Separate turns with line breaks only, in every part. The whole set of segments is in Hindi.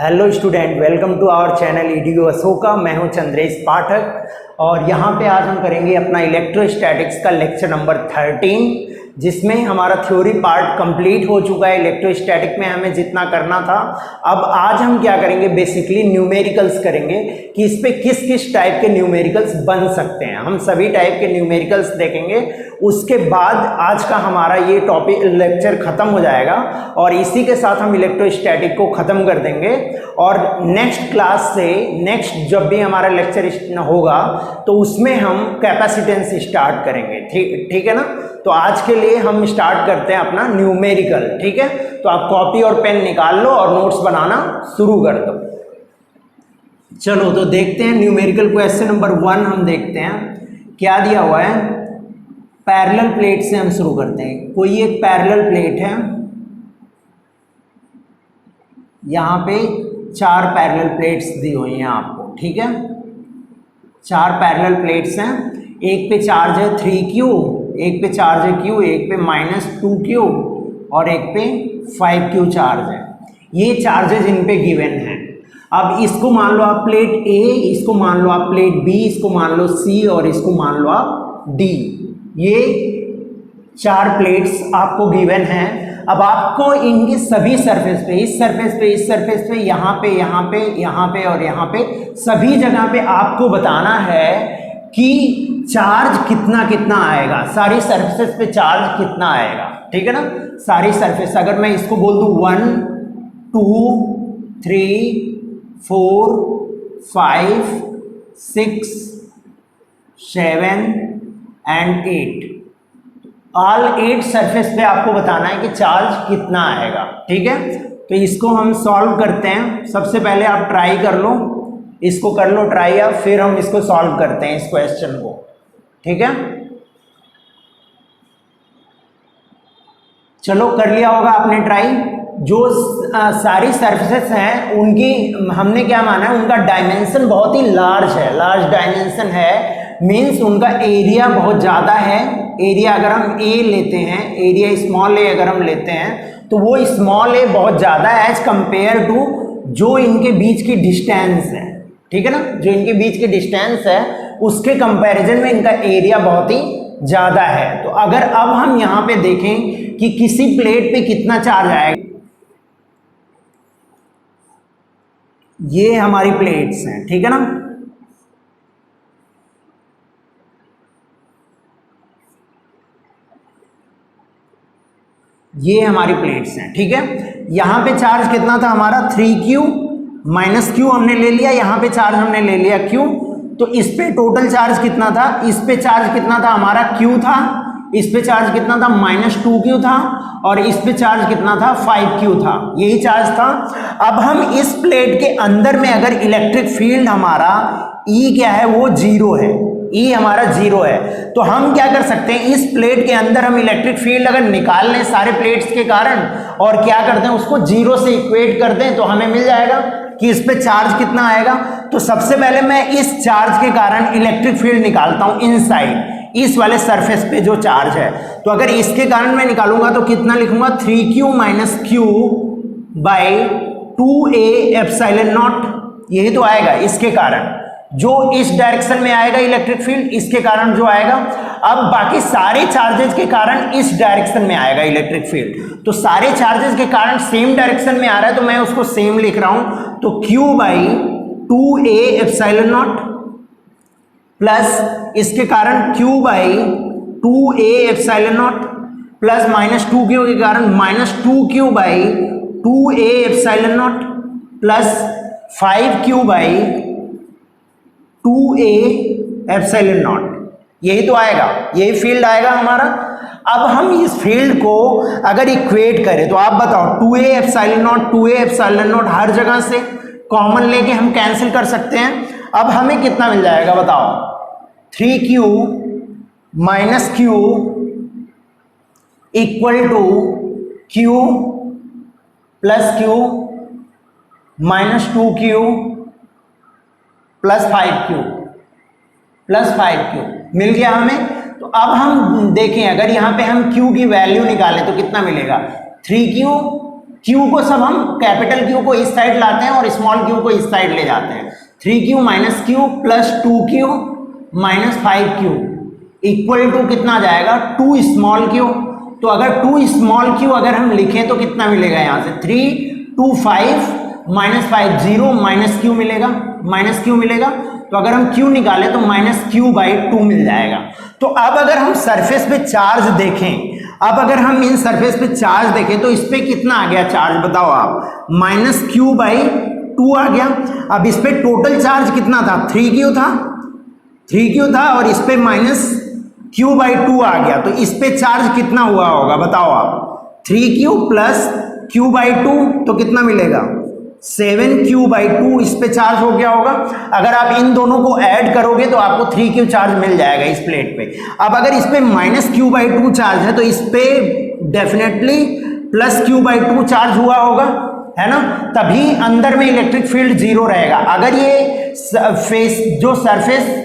Hello student, welcome to our channel Edu Ashoka. मैं हूं चंद्रेश पाठक और यहां पे आज हम करेंगे अपना इलेक्ट्रोस्टैटिक्स का लेक्चर नंबर 13, जिसमें हमारा थ्योरी पार्ट कंप्लीट हो चुका है। इलेक्ट्रोस्टैटिक में हमें जितना करना था, अब आज हम क्या करेंगे, बेसिकली न्यूमेरिकल्स करेंगे कि इस पे किस किस टाइप के न्यूमेरिकल्स बन सकते हैं। हम सभी टाइप के न्यूमेरिकल्स देखेंगे। उसके बाद आज का हमारा ये टॉपिक लेक्चर खत्म हो जाएगा और इसी के साथ हम इलेक्ट्रोस्टैटिक को खत्म कर देंगे। और नेक्स्ट क्लास से नेक्स्ट जब भी हमारा लेक्चर होगा तो उसमें हम कैपेसिटेंस स्टार्ट करेंगे। ठीक है ना। तो आज के लिए हम स्टार्ट करते हैं अपना न्यूमेरिकल। ठीक है, तो आप कॉपी और पेन निकाल लो और नोट्स बनाना शुरू कर दो। चलो तो देखते हैं न्यूमेरिकल क्वेश्चन नंबर 1 हम देखते हैं क्या दिया हुआ है। पैरेलल प्लेट से हम शुरू करते हैं। कोई एक पैरेलल प्लेट है, यहाँ पे 4 पैरेलल प्लेट्स दी हुई हैं आपको। ठीक है, 4 पैरेलल प्लेट्स हैं। एक पे चार्ज है 3Q, एक पे चार्ज है Q, एक पे -2Q और एक पे 5Q चार्ज है। ये चार्जेस इन पे गिवन हैं। अब इसको मान लो आप प्लेट A, इसको मान लो आप प्लेट B, इसको मान लो C और इसको मान लो आप D। ये 4 प्लेट्स आपको गिवन हैं। अब आपको इनके सभी सरफेस पे, इस सरफेस पे, इस सरफेस पे, यहाँ पे, यहाँ पे, यहाँ पे और यहाँ पे, सभी जगह पे आपको बताना है कि चार्ज कितना कितना आएगा, सारी सरफेस पे चार्ज कितना आएगा। ठीक है ना। सारी सरफेस, अगर मैं इसको बोल दूं 1 2 3 4 5 6 7 एंड 8, ऑल 8 सरफेस पे आपको बताना है कि चार्ज कितना आएगा। ठीक है, तो इसको हम सॉल्व करते हैं। सबसे पहले आप ट्राई कर लो, इसको कर लो ट्राई आप, फिर हम इसको सॉल्व करते हैं इस क्वेश्चन को। ठीक है, चलो कर लिया होगा आपने ट्राई। जो सारी सरफेसेस हैं उनकी हमने क्या माना है, उनका डायमेंशन बहुत ही लार्ज है। लार्ज डायमेंशन है मीन्स उनका एरिया बहुत ज़्यादा है। एरिया अगर हम A लेते हैं, एरिया स्मॉल a अगर हम लेते हैं तो वो स्मॉल a बहुत ज़्यादा है एज कंपेयर टू जो इनके बीच की डिस्टेंस है। ठीक है ना, जो इनके बीच की डिस्टेंस है उसके कंपैरिजन में इनका एरिया बहुत ही ज़्यादा है। तो अगर अब हम यहाँ पे देखें कि किसी प्लेट पे कितना चार्ज आएगा, ये हमारी प्लेट्स हैं। ठीक है ना, ये हमारी प्लेट्स हैं। ठीक है, यहां पे चार्ज कितना था हमारा 3Q, -Q हमने ले लिया, यहां पे चार्ज हमने ले लिया Q। तो इस पे टोटल चार्ज कितना था, इस पे चार्ज कितना था हमारा Q था, इस पे चार्ज कितना था -2Q था और इस पे चार्ज कितना था 5Q था। यही चार्ज था। अब हम इस प्लेट के अंदर में अगर इलेक्ट्रिक फील्ड हमारा E क्या है, वो 0 है। E हमारा 0 है, तो हम क्या कर सकते हैं, इस प्लेट के अंदर हम इलेक्ट्रिक फील्ड अगर निकाल लें सारे प्लेट्स के कारण और क्या करते हैं उसको 0 से इक्वेट कर दें तो हमें मिल जाएगा कि इस पे चार्ज कितना आएगा। तो सबसे पहले मैं इस चार्ज के कारण इलेक्ट्रिक फील्ड निकालता हूं इनसाइड, इस वाले सरफेस पे जो चार्ज है। तो अगर इसके कारण मैं निकालूंगा तो कितना लिखूंगा, 3Q - Q by 2A epsilon not. यही तो आएगा इसके कारण, जो इस डायरेक्शन में आएगा इलेक्ट्रिक फील्ड, इसके कारण जो आएगा। अब बाकी सारे चार्जेस के कारण इस डायरेक्शन में आएगा इलेक्ट्रिक फील्ड। तो सारे चार्जेस के कारण सेम डायरेक्शन में आ रहा है तो मैं उसको सेम लिख रहा हूं। तो Q by 2A epsilon not plus इसके कारण Q by 2A epsilon not plus -2Q के कारण -2Q by 2A epsilon not plus 5Q by 2A epsilon not. यही तो आएगा, यही फील्ड आएगा हमारा। अब हम इस फील्ड को अगर इक्वेट करें तो आप बताओ, 2A epsilon naught 2A epsilon naught हर जगह से कॉमन लेके हम कैंसिल कर सकते हैं। अब हमें कितना मिल जाएगा बताओ, 3Q - Q equal to Q plus Q -2Q plus 5Q मिल गया हमें। तो अब हम देखें, अगर यहाँ पे हम Q की वैल्यू निकालें तो कितना मिलेगा, 3Q क्यू को सब हम कैपिटल क्यू को इस साइड लाते हैं और स्मॉल क्यू को इस साइड ले जाते हैं। 3q minus Q plus 2q minus 5q equal to कितना आ जाएगा 2 स्मॉल क्यू। तो अगर 2 स्मॉल क्यू अगर हम लिखें तो कितना मिलेगा यहाँ से 3 2 5 माइनस 5 0 माइनस क्यू मिलेगा, माइनस क्यू मिलेगा। तो अगर हम क्यू निकालें तो माइनस क्यू बाई 2 मिल जाएगा। तो अब अगर हम सरफेस पे चार्ज देखें, अब अगर हम इन सरफेस पे चार्ज देखें तो इस पे कितना आ गया चार्ज बताओ आप, माइनस क्यू बाई 2 आ गया। अब इस पे टोटल चार्ज कितना था 3q था, 3q था और इस पे माइनस क्यू बाई 2 आ गया। तो इस पे चार्ज कितना हुआ होगा बताओ आप, 3q प्लस क्यू बाई 2 तो कितना मिलेगा 7q बाई 2 इस पे चार्ज हो गया होगा। अगर आप इन दोनों को ऐड करोगे तो आपको 3q चार्ज मिल जाएगा इस प्लेट पे। अब अगर इस पे माइनस क्यू बाई 2 चार्ज है तो इस पे definitely plus Q by 2 charge हुआ होगा, है ना, तभी अंदर में इलेक्ट्रिक फील्ड जीरो रहेगा। अगर ये फेस जो सरफेस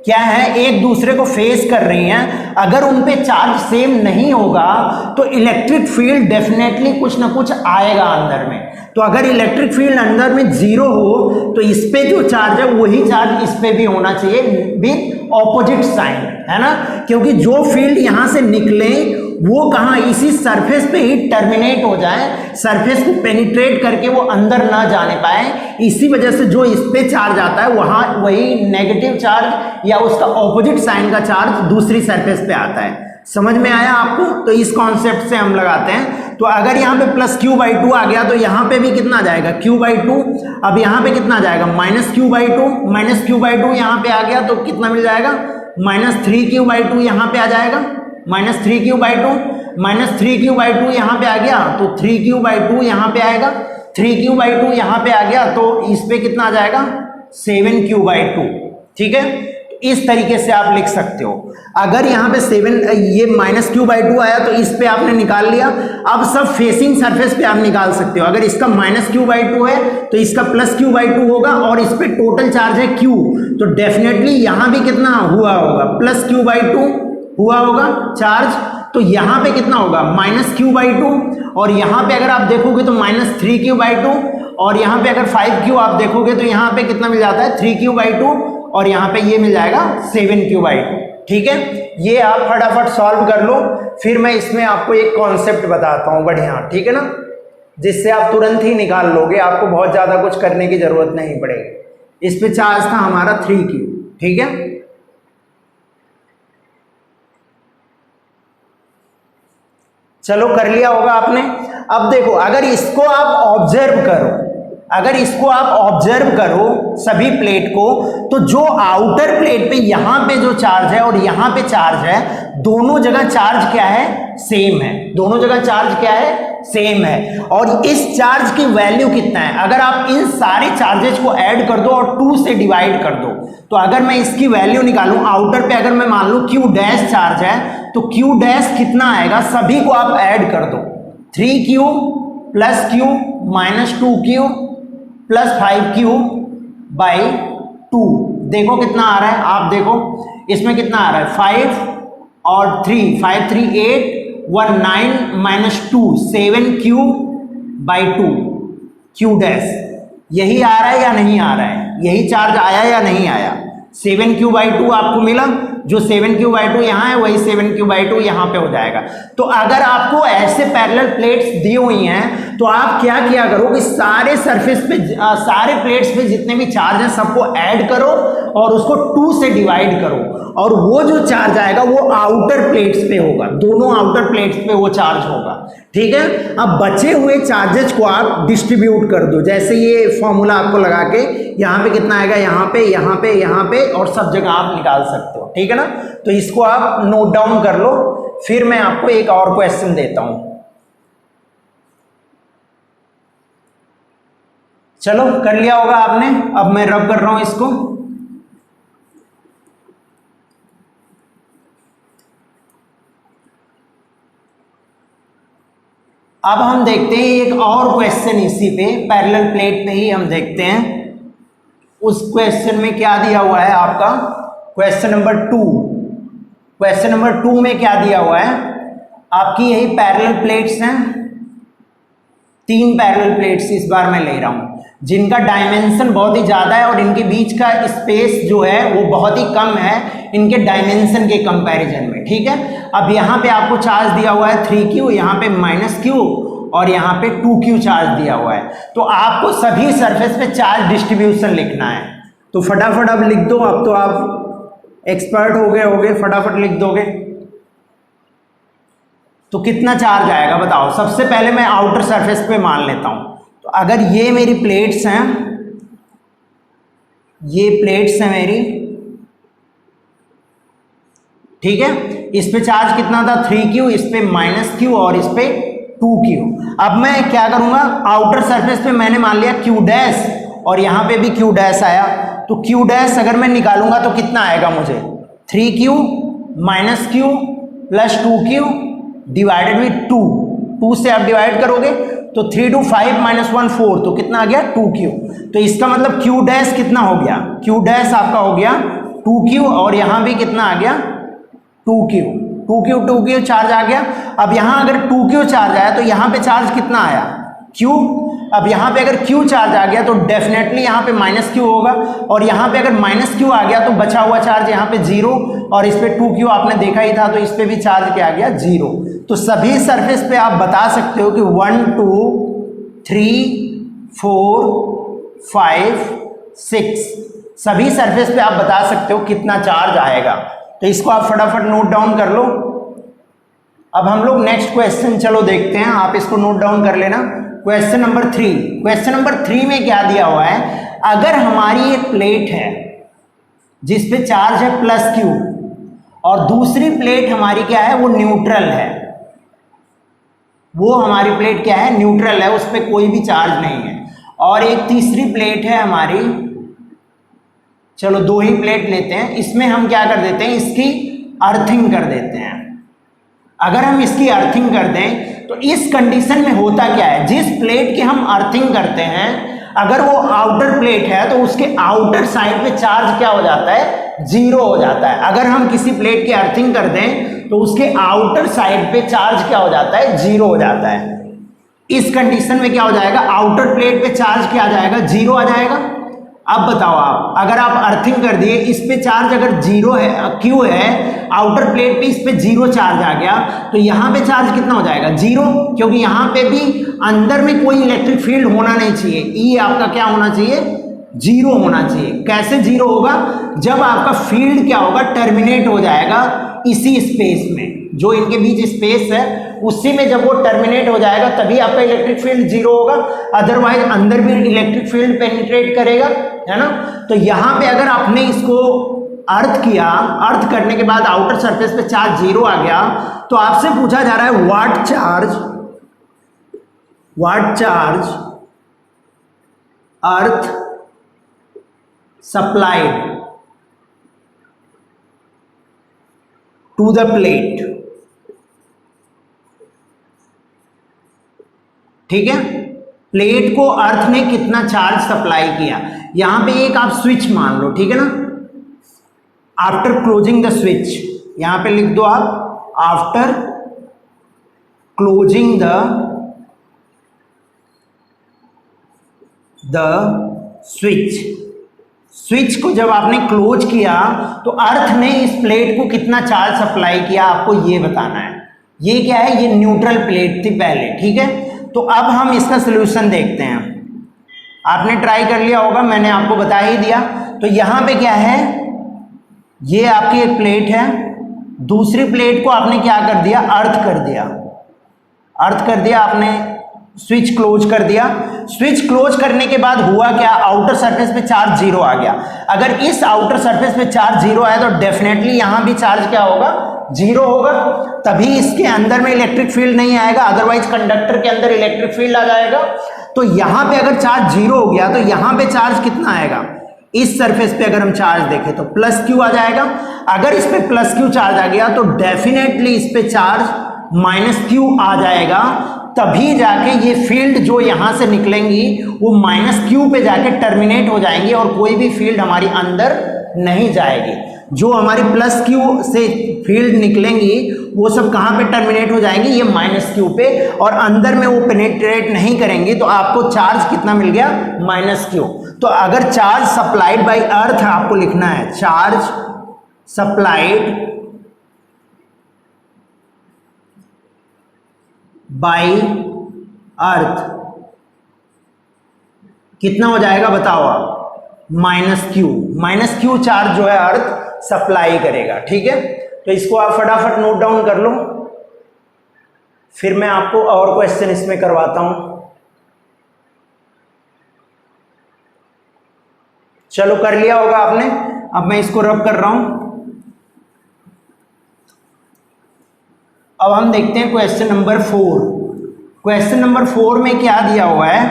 क्या है एक दूसरे को फेस कर रही हैं, अगर उन पे चार्ज सेम नहीं होगा तो इलेक्ट्रिक फील्ड डेफिनेटली कुछ ना कुछ आएगा अंदर में। तो अगर इलेक्ट्रिक फील्ड अंदर में जीरो हो तो इस पे जो चार्ज है वही चार्ज इस पे भी होना चाहिए विद ऑपोजिट साइन, है ना, क्योंकि जो फील्ड यहां से निकले वो कहाँ इसी सरफेस पे ही टर्मिनेट हो जाए, सरफेस को पेनिट्रेट करके वो अंदर ना जाने पाए। इसी वजह से जो इस पे चार्ज आता है वहां वही नेगेटिव चार्ज या उसका ऑपोजिट साइन का चार्ज दूसरी सरफेस पे आता है। समझ में आया आपको? तो इस कॉन्सेप्ट से हम लगाते हैं। तो अगर यहाँ पे प्लस क्यू बाई 2 आ गया तो यहाँ पे भी कितना आ जाएगा क्यू बाई 2। अब यहाँ पे कितना आ जाएगा minus Q by 2, minus Q by 2 यहाँ पे आ गया तो कितना मिल जाएगा माइनस 3q बाई 2 यहाँ पे आ जाएगा, minus 3q by 2, minus 3q by 2 यहाँ पे आ गया तो 3q बाई 2 यहाँ पे आएगा, 3q बाई 2 यहाँ पे आ गया तो इस पे कितना आ जाएगा 7q बाई 2। ठीक है, इस तरीके से आप लिख सकते हो। अगर यहाँ पे 7 ये माइनस क्यू बाई 2 आया तो इस पे आपने निकाल लिया। अब सब फेसिंग सरफेस पे आप निकाल सकते हो। अगर इसका माइनस क्यू बाई 2 है तो इसका प्लस क्यू बाई 2 होगा और इस पे टोटल चार्ज है q, तो डेफिनेटली यहाँ भी कितना हुआ होगा प्लस क्यू बाई 2 हुआ होगा चार्ज। तो यहाँ पे कितना होगा माइनस क्यू बाई 2 और यहाँ पे अगर आप देखोगे तो माइनस 3q बाई 2 और यहाँ पे अगर 5q आप देखोगे तो यहाँ पे कितना मिल जाता है 3q बाई 2 और यहाँ पे ये मिल जाएगा 7q बाई 2। ठीक है, ये आप फटाफट सॉल्व कर लो, फिर मैं इसमें आपको एक कॉन्सेप्ट बताता हूँ बढ़िया, ठीक है ना, जिससे आप तुरंत ही निकाल लोगे, आपको बहुत ज़्यादा कुछ करने की ज़रूरत नहीं पड़ेगी। इस पे चार्ज था हमारा 3q। ठीक है, चलो कर लिया होगा आपने। अब देखो अगर इसको आप ऑब्जर्व करो, अगर इसको आप ऑब्जर्व करो सभी प्लेट को, तो जो आउटर प्लेट पे यहाँ पे जो चार्ज है और यहाँ पे चार्ज है, दोनों जगह चार्ज क्या है सेम है, दोनों जगह चार्ज क्या है सेम है। और इस चार्ज की वैल्यू कितना है, अगर आप इन सारे चार्जेस को ऐड कर दो और 2 से डिवाइड कर दो, तो अगर मैं इसकी वैल्यू निकालूं आउटर पे, अगर मैं मान लूं q डैश चार्ज है तो q डैश कितना आएगा, सभी को आप ऐड कर दो, 3q plus q minus 2q plus 5q by 2। देखो कितना आ रहा है, आप देखो इसमें कितना आ रहा है 5 और 3, 5 3 8 1 9 minus 2 7q by 2 q dash, यही आ रहा है या नहीं आ रहा है, यही चार्ज आया या नहीं आया, 7q बाई 2 आपको मिला, जो 7q बाई 2 यहाँ है वही 7q बाई 2 यहाँ पे हो जाएगा। तो अगर आपको ऐसे पैरेलल प्लेट्स दी हुई हैं तो आप क्या किया करो कि सारे सरफेस पे सारे प्लेट्स पे जितने भी चार्ज हैं सबको ऐड करो और उसको 2 से डिवाइड करो, और वो जो चार्ज आएगा वो आउटर प्लेट्स पे होगा, दोनों आउटर प्लेट्स पे वो चार्ज होगा। ठीक है, अब बचे हुए चार्जेस को आप डिस्ट्रीब्यूट कर दो, जैसे ये फॉर्मूला आपको लगा के यहाँ पे कितना आएगा, यहाँ पे यहाँ पे यहाँ पे, और सब जगह आप निकाल सकते हो। ठीक है ना, तो इसको आप नोट डाउन कर लो, फिर मैं आपको एक और क्वेश्चन देता हूं। चलो कर लिया होगा आपने, अब मैं रब कर रहा हूं इसको। अब हम देखते हैं एक और क्वेश्चन इसी पे पैरेलल प्लेट पे ही हम देखते हैं। उस क्वेश्चन में क्या दिया हुआ है आपका, क्वेश्चन नंबर 2। क्वेश्चन नंबर 2 में क्या दिया हुआ है, आपकी यही पैरेलल प्लेट्स हैं 3 पैरेलल प्लेट्स इस बार मैं ले रहा हूँ जिनका डायमेंशन बहुत ही ज़्यादा है और इनके बीच का स्पेस जो है वो बहुत ही कम है इनके डायमेंशन के कंपैरिजन में, ठीक है। अब यहाँ पे आपको चार्ज दिया हुआ है 3q, यहाँ पे -q और यहाँ पे 2q चार्ज दिया हुआ है। तो आपको सभी सरफेस पे चार्ज डिस्ट्रीब्यूशन लिखना है। तो फटाफट अब लिख दो, अब तो आप एक्सपर्ट हो गए होगे, फटाफट लिख दोगे। तो कितना चार्ज आएगा बताओ। सबसे पहले मैं आउटर सरफेस पे मान लेता हूं। तो अगर ये मेरी प्लेट्स हैं, ये प्लेट्स हैं मेरी, ठीक है, इस पे चार्ज कितना था 3q, इस पे -q और इस पे 2q। अब मैं क्या करूंगा, आउटर सरफेस पे मैंने मान लिया q डैश और यहां पे भी q डैश आया। तो q डैश अगर मैं निकालूंगा तो कितना आएगा मुझे, 3q -q plus 2q divided with 2 से आप डिवाइड करोगे तो 3 2 5 -1 4, तो कितना आ गया 2q। तो इसका मतलब q डैश कितना हो गया, q डैश आपका हो गया 2q और यहां भी कितना आ गया 2q चार्ज आ गया। अब यहां अगर 2q चार्ज आया तो यहां पे चार्ज कितना आया q। अब यहां पे अगर q चार्ज आ गया तो डेफिनेटली यहां पे -q होगा और यहां पे अगर -q आ गया तो बचा हुआ चार्ज यहां पे 0 और इस पे 2q आपने देखा ही था, तो इस पे भी चार्ज क्या आ गया 0। तो सभी सरफेस पे आप बता सकते हो कि 1 2 3 4 5 6 सभी सरफेस पे आप बता सकते हो कितना चार्ज आएगा। तो इसको आप फटाफट नोट डाउन कर लो। अब हम लोग नेक्स्ट क्वेश्चन चलो देखते हैं, आप इसको नोट डाउन कर लेना। क्वेश्चन नंबर 3, क्वेश्चन नंबर 3 में क्या दिया हुआ है, अगर हमारी एक प्लेट है जिस पे चार्ज है +q और दूसरी प्लेट हमारी क्या है, वो न्यूट्रल है, वो हमारी प्लेट क्या है न्यूट्रल है, उस पर कोई भी चार्ज नहीं है, और एक तीसरी प्लेट है हमारी, चलो 2 ही प्लेट लेते हैं, इसमें हम क्या कर देते हैं, इसकी अर्थिंग कर देते हैं। अगर हम इसकी अर्थिंग कर दें तो इस कंडीशन में होता क्या है, जिस प्लेट की हम अर्थिंग करते हैं अगर वो आउटर प्लेट है तो उसके आउटर साइड पे चार्ज क्या हो जाता है 0 हो जाता है। अगर हम किसी प्लेट की अर्थिंग कर दें तो उसके आउटर साइड पे चार्ज क्या हो जाता है 0 हो जाता है। इस कंडीशन में क्या हो जाएगा, आउटर प्लेट पे चार्ज क्या आ जाएगा 0 आ जाएगा। अब बताओ आप, अगर आप अर्थिंग कर दिए, इस पे चार्ज अगर 0 है, q है, आउटर प्लेट पे इस पे 0 चार्ज आ गया तो यहाँ पे चार्ज कितना हो जाएगा 0, क्योंकि यहाँ पे भी अंदर में कोई इलेक्ट्रिक फील्ड होना नहीं चाहिए, E आपका क्या होना चाहिए 0 होना चाहिए। कैसे 0 होगा, जब आपका फील्ड क्या होगा टर्मिनेट हो जाएगा इसी स्पेस में, जो इनके बीच स्पेस है उसी में जब वो टर्मिनेट हो जाएगा तभी आपका इलेक्ट्रिक फील्ड 0 होगा, अदरवाइज अंदर भी इलेक्ट्रिक फील्ड पेनिट्रेट करेगा, है ना। तो यहाँ पे अगर आपने इसको अर्थ किया, अर्थ करने के बाद आउटर सरफेस पे चार्ज 0 आ गया, तो आपसे पूछा जा रहा है what charge earth supplied to the plate, ठीक है, प्लेट को अर्थ ने कितना चार्ज सप्लाई किया। यहां पे एक आप स्विच मान लो, ठीक है ना, आफ्टर क्लोजिंग द स्विच, यहां पे लिख दो आप आफ्टर क्लोजिंग द स्विच को जब आपने क्लोज किया तो अर्थ ने इस प्लेट को कितना चार्ज सप्लाई किया, आपको ये बताना है। ये क्या है, ये न्यूट्रल प्लेट थी पहले, ठीक है। तो अब हम इसका सोल्यूशन देखते हैं। आपने ट्राई कर लिया होगा, मैंने आपको बता ही दिया। तो यहां पे क्या है, ये आपकी एक प्लेट है, दूसरी प्लेट को आपने क्या कर दिया, अर्थ कर दिया आपने, स्विच क्लोज कर दिया। स्विच क्लोज करने के बाद हुआ क्या, आउटर सरफेस पे चार्ज 0 आ गया। अगर इस आउटर सरफेस पे चार्ज 0 आया तो डेफिनेटली यहां भी चार्ज क्या होगा 0 होगा, तभी इसके अंदर में इलेक्ट्रिक फील्ड नहीं आएगा, अदरवाइज कंडक्टर के अंदर इलेक्ट्रिक फील्ड आ जाएगा। तो यहां पे अगर चार्ज 0 हो गया तो यहां पे चार्ज कितना आएगा, इस सरफेस पे अगर हम चार्ज देखें तो +q आ जाएगा। अगर इस पे +q चार्ज आ गया तो डेफिनेटली इस पे चार्ज -q आ जाएगा, तभी जाके ये फील्ड जो यहां से निकलेंगी वो -q पे जाके टर्मिनेट हो जाएंगी और कोई भी फील्ड हमारी अंदर नहीं जाएगी। जो हमारी +q से फील्ड निकलेंगी वो सब कहाँ पे टर्मिनेट हो जाएंगे, ये माइनस क्यू पे, और अंदर में वो पेनिट्रेट नहीं करेंगे, तो आपको चार्ज कितना मिल गया, माइनस क्यू। तो अगर चार्ज सप्लाइड बाय अर्थ आपको लिखना है, चार्ज सप्लाइड बाय अर्थ कितना हो जाएगा बताओ आप, माइनस क्यू चार्ज जो है अर्थ सप्लाई करेगा। ठीक है, तो इसको आप फटाफट नोट डाउन कर लो, फिर मैं आपको और क्वेश्चन इसमें करवाता हूं। चलो कर लिया होगा आपने, अब मैं इसको रब कर रहा हूं। अब हम देखते हैं क्वेश्चन नंबर 4। क्वेश्चन नंबर 4 में क्या दिया हुआ है,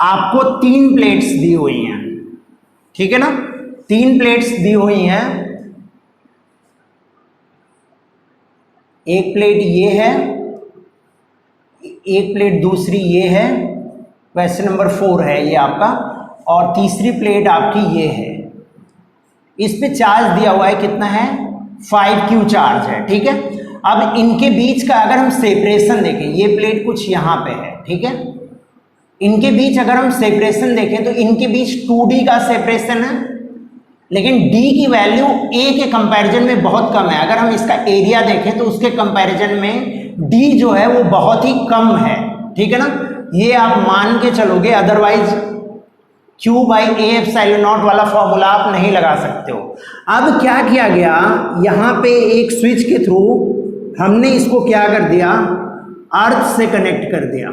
आपको 3 प्लेट्स दी हुई हैं, ठीक है ना, 3 प्लेट्स दी हुई हैं, एक प्लेट ये है, एक प्लेट दूसरी ये है, क्वेश्चन नंबर 4 है ये आपका, और तीसरी प्लेट आपकी ये है। इस पे चार्ज दिया हुआ है कितना है, 5Q चार्ज है। ठीक है, अब इनके बीच का अगर हम सेपरेशन देखें, ये प्लेट कुछ यहां पे है, ठीक है, इनके बीच अगर हम सेपरेशन देखें तो इनके बीच 2D का सेपरेशन है, लेकिन D की वैल्यू A के कंपैरिजन में बहुत कम है। अगर हम इसका एरिया देखें तो उसके कंपैरिजन में D जो है वो बहुत ही कम है, ठीक है ना, ये आप मान के चलोगे, अदरवाइज Q/A/ε0 वाला फॉर्मूला आप नहीं लगा सकते हो। अब क्या किया गया, यहां पे एक स्विच के थ्रू हमने इसको क्या कर दिया, अर्थ से कनेक्ट कर दिया,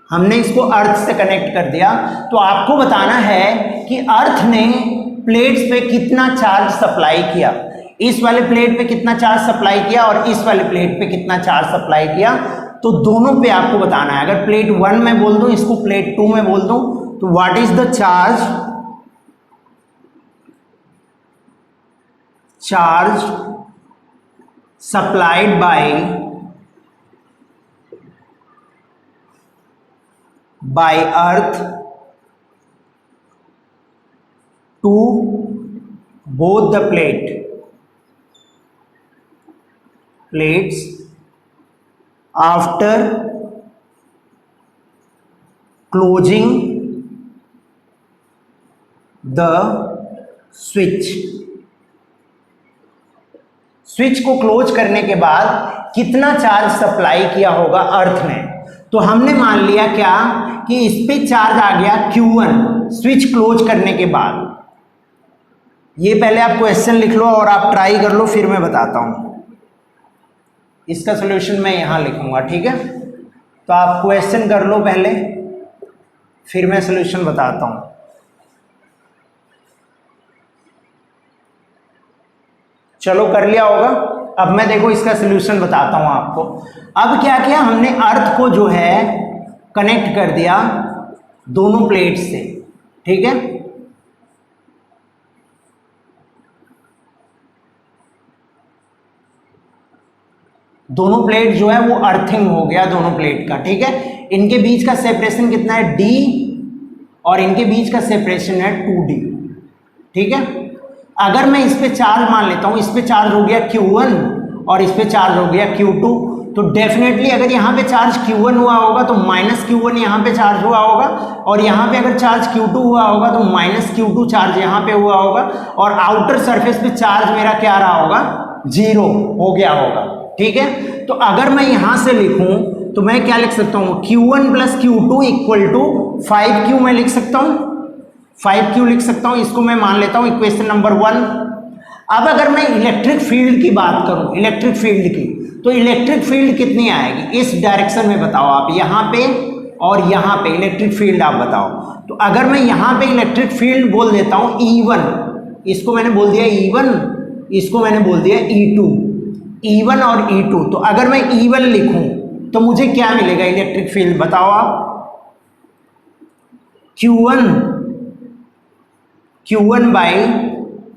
हमने इसको अर्थ से कनेक्ट कर दिया। तो आपको बताना है कि अर्थ ने प्लेट्स पे कितना चार्ज सप्लाई किया, इस वाले प्लेट पे कितना चार्ज सप्लाई किया और इस वाले प्लेट पे कितना चार्ज सप्लाई किया, तो दोनों पे आपको बताना है। अगर प्लेट 1 में बोल दूं, इसको प्लेट 2 में बोल दूं, तो what is the charge supplied by earth to both the plates after closing the switch। Switch को क्लोज करने के बाद कितना चार्ज सप्लाई किया होगा अर्थ ने। तो हमने मान लिया क्या कि इस पे चार्ज आ गया Q1 स्विच क्लोज करने के बाद। ये पहले आप क्वेश्चन लिख लो और आप ट्राई कर लो, फिर मैं बताता हूं। इसका सॉल्यूशन मैं यहां लिखूंगा, ठीक है, तो आप क्वेश्चन कर लो पहले, फिर मैं सॉल्यूशन बताता हूं। चलो कर लिया होगा। अब मैं देखो इसका सॉल्यूशन बताता हूं आपको। अब क्या किया हमने, अर्थ को जो है कनेक्ट कर दिया दोनों प्लेट से, ठीक है, दोनों प्लेट जो है वो अर्थिंग हो गया दोनों प्लेट का, ठीक है। इनके बीच का सेपरेशन कितना है, D, और इनके बीच का सेपरेशन है 2D, ठीक है। अगर मैं इस पे चार्ज मान लेता हूं, इस पे चार्ज हो गया Q1 और इस पे चार्ज हो गया Q2, तो डेफिनेटली अगर यहाँ पे चार्ज Q1 हुआ होगा तो माइनस Q1 यहाँ पे चार्ज हुआ होगा, और यहाँ पे अगर चार्ज Q2 हुआ होगा तो माइनस Q2 चार्ज यहाँ पे हुआ होगा, और आउटर सरफेस पे चार्ज मेरा क्या रहा होगा, 0 हो गया होगा, ठीक है। तो अगर मैं यहां से लिखूं तो मैं क्या लिख सकता हूं, Q1 plus Q2 equal to 5Q मैं लिख सकता हूं, 5Q लिख सकता हूं, इसको मैं मान लेता हूं इक्वेशन नंबर 1। अब अगर मैं इलेक्ट्रिक फील्ड की बात करूं, इलेक्ट्रिक फील्ड की, तो इलेक्ट्रिक फील्ड कितनी आएगी इस डायरेक्शन में, बताओ आप, यहां पे और यहां पे इलेक्ट्रिक फील्ड आप बताओ। तो अगर मैं यहां पे इलेक्ट्रिक फील्ड बोल देता हूं E1, इसको मैंने बोल दिया E1, इसको मैंने बोल दिया E2, E1 और E2, तो अगर मैं E1 लिखूं तो मुझे क्या मिलेगा इलेक्ट्रिक फील्ड, बताओ आप, Q1 by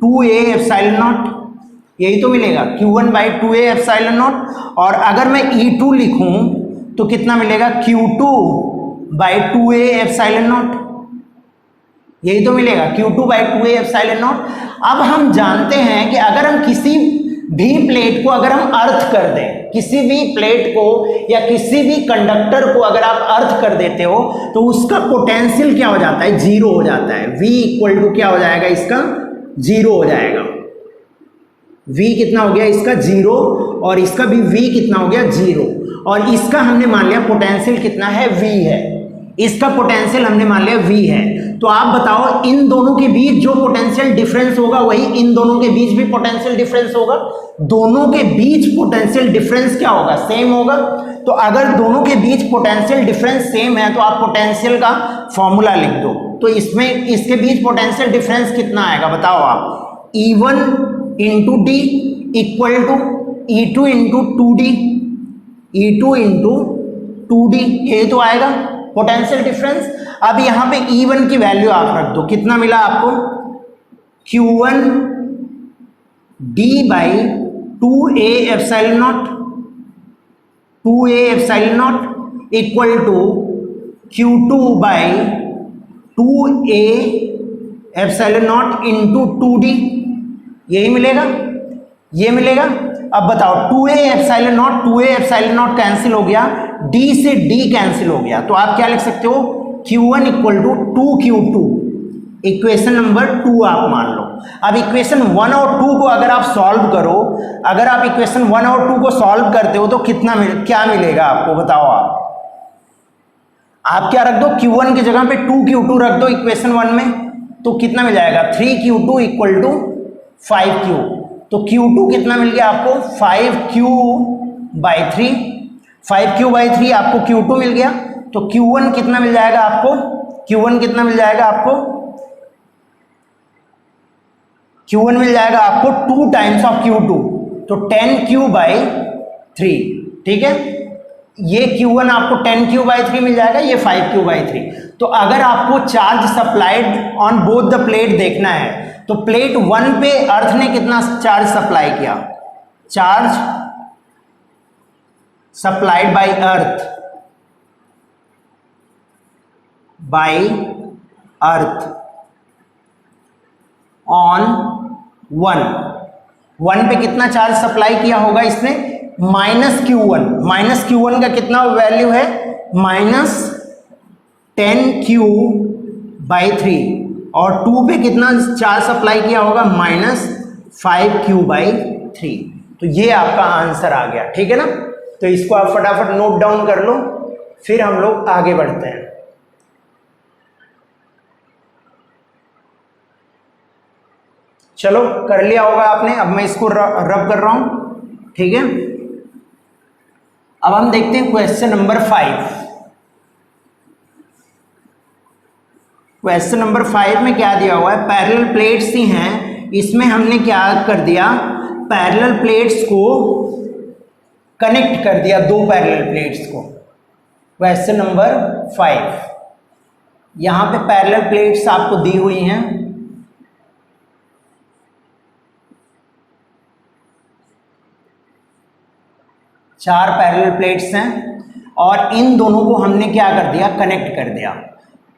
2A epsilon not, यही तो मिलेगा, Q1 by 2A epsilon not. और अगर मैं E2 लिखूं तो कितना मिलेगा, Q2 by 2A epsilon not, यही तो मिलेगा, Q2 by 2A epsilon not. अब हम जानते हैं कि अगर हम किसी भी प्लेट को अगर हम अर्थ कर दें, किसी भी प्लेट को या किसी भी कंडक्टर को अगर आप अर्थ कर देते हो तो उसका पोटेंशियल क्या हो जाता है, जीरो हो जाता है। V इक्वल टू क्या हो जाएगा, इसका जीरो हो जाएगा। V कितना हो गया इसका, जीरो, और इसका भी V कितना हो गया, जीरो। और इसका हमने मान लिया पोटेंशियल कितना है, V है। इसका पोटेंशियल हमने मान लिया V है। तो आप बताओ इन दोनों के बीच जो पोटेंशियल डिफरेंस होगा वही इन दोनों के बीच भी पोटेंशियल डिफरेंस होगा। दोनों के बीच पोटेंशियल डिफरेंस क्या होगा, सेम होगा। तो अगर दोनों के बीच पोटेंशियल डिफरेंस सेम है तो आप पोटेंशियल का फॉर्मूला लिख दो। तो इसमें इसके बीच पोटेंशियल डिफरेंस कितना आएगा बताओ आप, E1 into D equal to E2 into 2D, E2 into 2D, ये तो आएगा पोटेंशियल डिफरेंस। अब यहाँ पे E1 की वैल्यू आप रख दो, कितना मिला आपको, Q1 D by 2A epsilon naught, 2A epsilon naught equal to Q2 by 2A epsilon naught into 2D, यही मिलेगा, ये मिलेगा। अब बताओ 2A epsilon naught, 2A epsilon naught cancel हो गया, D से D कैंसिल हो गया, तो आप क्या लिख सकते हो, Q1 equal to 2Q2, equation number 2 आप मान लो। अब इक्वेशन 1 और 2 को अगर आप सॉल्व करो, अगर आप इक्वेशन 1 और 2 को सॉल्व करते हो तो कितना क्या मिलेगा आपको बताओ। आप क्या रख दो, Q1 की जगह पे 2Q2 रख दो इक्वेशन 1 में, तो कितना मिल जाएगा, 3Q2 इक्वल टू 5Q। तो Q2 कितना मिल गया आपको, 5Q/3, 5Q/3 आपको Q2 मिल गया। तो Q1 कितना मिल जाएगा आपको, Q1 कितना मिल जाएगा आपको, Q1 मिल जाएगा आपको 2 टाइम्स ऑफ Q2, तो 10Q/3, ठीक है। ये Q1 आपको 10Q/3 मिल जाएगा, ये 5Q/3। तो अगर आपको charge supplied on both the plate देखना है तो प्लेट 1 पे अर्थ ने कितना चार्ज सप्लाई किया, charge supplied by earth, by earth on 1 पे कितना चार्ज सप्लाई किया होगा इसने, -Q1, -Q1 का कितना वैल्यू है, -10Q/3, और 2 पे कितना चार्ज सप्लाई किया होगा, -5Q/3। तो ये आपका आंसर आ गया, ठीक है ना। तो इसको आप फटाफट नोट डाउन कर लो, फिर हम लोग आगे बढ़ते हैं। चलो कर लिया होगा आपने, अब मैं इसको रब कर रहा हूं, ठीक है। अब हम देखते हैं क्वेश्चन नंबर 5। क्वेश्चन नंबर 5 में क्या दिया हुआ है, पैरेलल प्लेट्स ही हैं, इसमें हमने क्या कर दिया, पैरेलल प्लेट्स को कनेक्ट कर दिया, 2 पैरेलल प्लेट्स को। क्वेश्चन नंबर 5, यहां पे पैरेलल प्लेट्स आपको दी हुई हैं, चार पैरेलल प्लेट्स हैं, और इन दोनों को हमने क्या कर दिया, कनेक्ट कर दिया।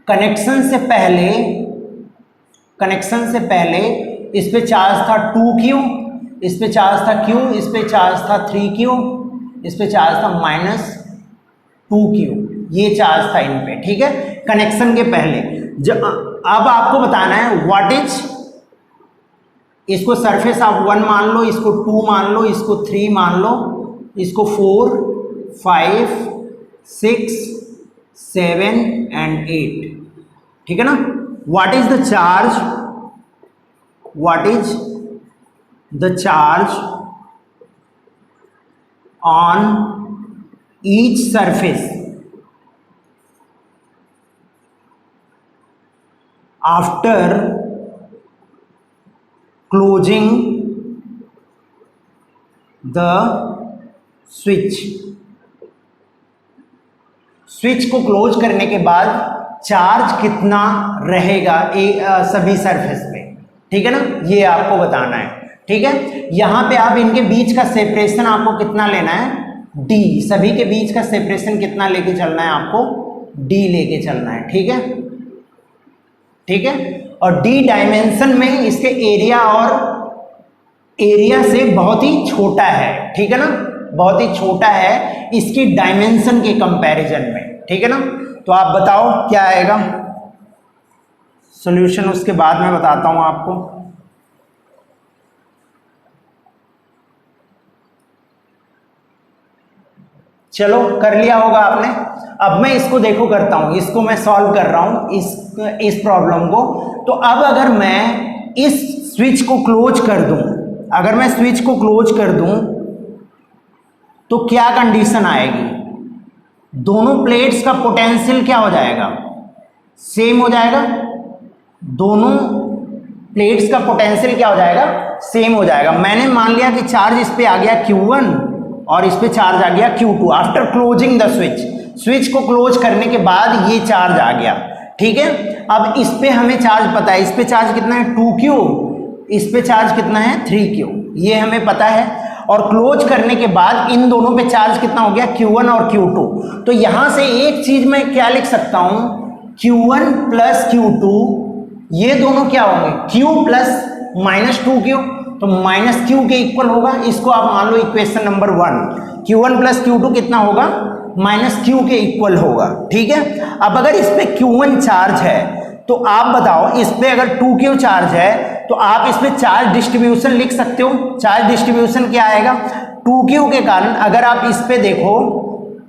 कनेक्शन से पहले इस पे चार्ज था 2Q, इस पे चार्ज था Q, इस पे चार्ज था 3Q, इस पे चार्ज था -2Q, ये चार्ज था इन पे, ठीक है, कनेक्शन के पहले। अब आपको बताना है व्हाट इज, इसको सरफेस आप 1 मान लो, इसको 2 मान लो, इसको 3 मान लो, इसको 4, 5, 6, 7 एंड 8, ठीक है ना। What is the charge on each surface after closing the switch को क्लोज करने के बाद चार्ज कितना रहेगा सभी सरफेस पे, ठीक है ना, ये आपको बताना है, ठीक है। यहां पे आप इनके बीच का सेपरेशन आपको कितना लेना है, D, सभी के बीच का सेपरेशन कितना लेके चलना है आपको, D लेके चलना है, ठीक है, ठीक है। और D डायमेंशन में इसके एरिया और एरिया से बहुत ही छोटा है, ठीक है ना, बहुत ही छोटा है इसकी डायमेंशन के कंपैरिजन में, ठीक है ना। तो आप बताओ क्या आएगा सॉल्यूशन, उसके बाद मैं बताता हूं आपको। चलो कर लिया होगा आपने। अब मैं इसको देखो करता हूं, इसको मैं सॉल्व कर रहा हूं इस प्रॉब्लम को। तो अब अगर मैं इस स्विच को क्लोज कर दूं, अगर मैं स्विच को क्लोज कर दूं तो क्या कंडीशन आएगी, दोनों प्लेट्स का पोटेंशियल क्या हो जाएगा, सेम हो जाएगा। दोनों प्लेट्स का पोटेंशियल क्या हो जाएगा, सेम हो जाएगा। मैंने मान लिया कि चार्ज इस पे आ गया Q1 और इस पे चार्ज आ गया Q2 after closing the switch. Switch को क्लोज करने के बाद ये चार्ज आ गया, ठीक है। अब इस पे हमें चार्ज पता है, इस पे चार्ज कितना है 2Q, इस पे चार्ज कितना है 3Q, ये हमें पता है। और क्लोज करने के बाद इन दोनों पे चार्ज कितना हो गया Q1 और Q2। तो यहां से एक चीज मैं क्या लिख सकता हूं, Q1 प्लस Q2, ये दोनों क्या होंगे Q प्लस माइनस 2Q, तो माइनस Q के इक्वल होगा। इसको आप मान लो equation number 1, Q1 plus Q2 कितना होगा, माइनस Q के इक्वल होगा, ठीक है। अब अगर इस पे Q1 चार्ज है तो आप बताओ इस पे अगर 2Q चार्ज है तो आप इस पे चार्ज डिस्ट्रीब्यूशन लिख सकते हो। चार्ज डिस्ट्रीब्यूशन क्या आएगा, 2Q के कारण अगर आप इस पे देखो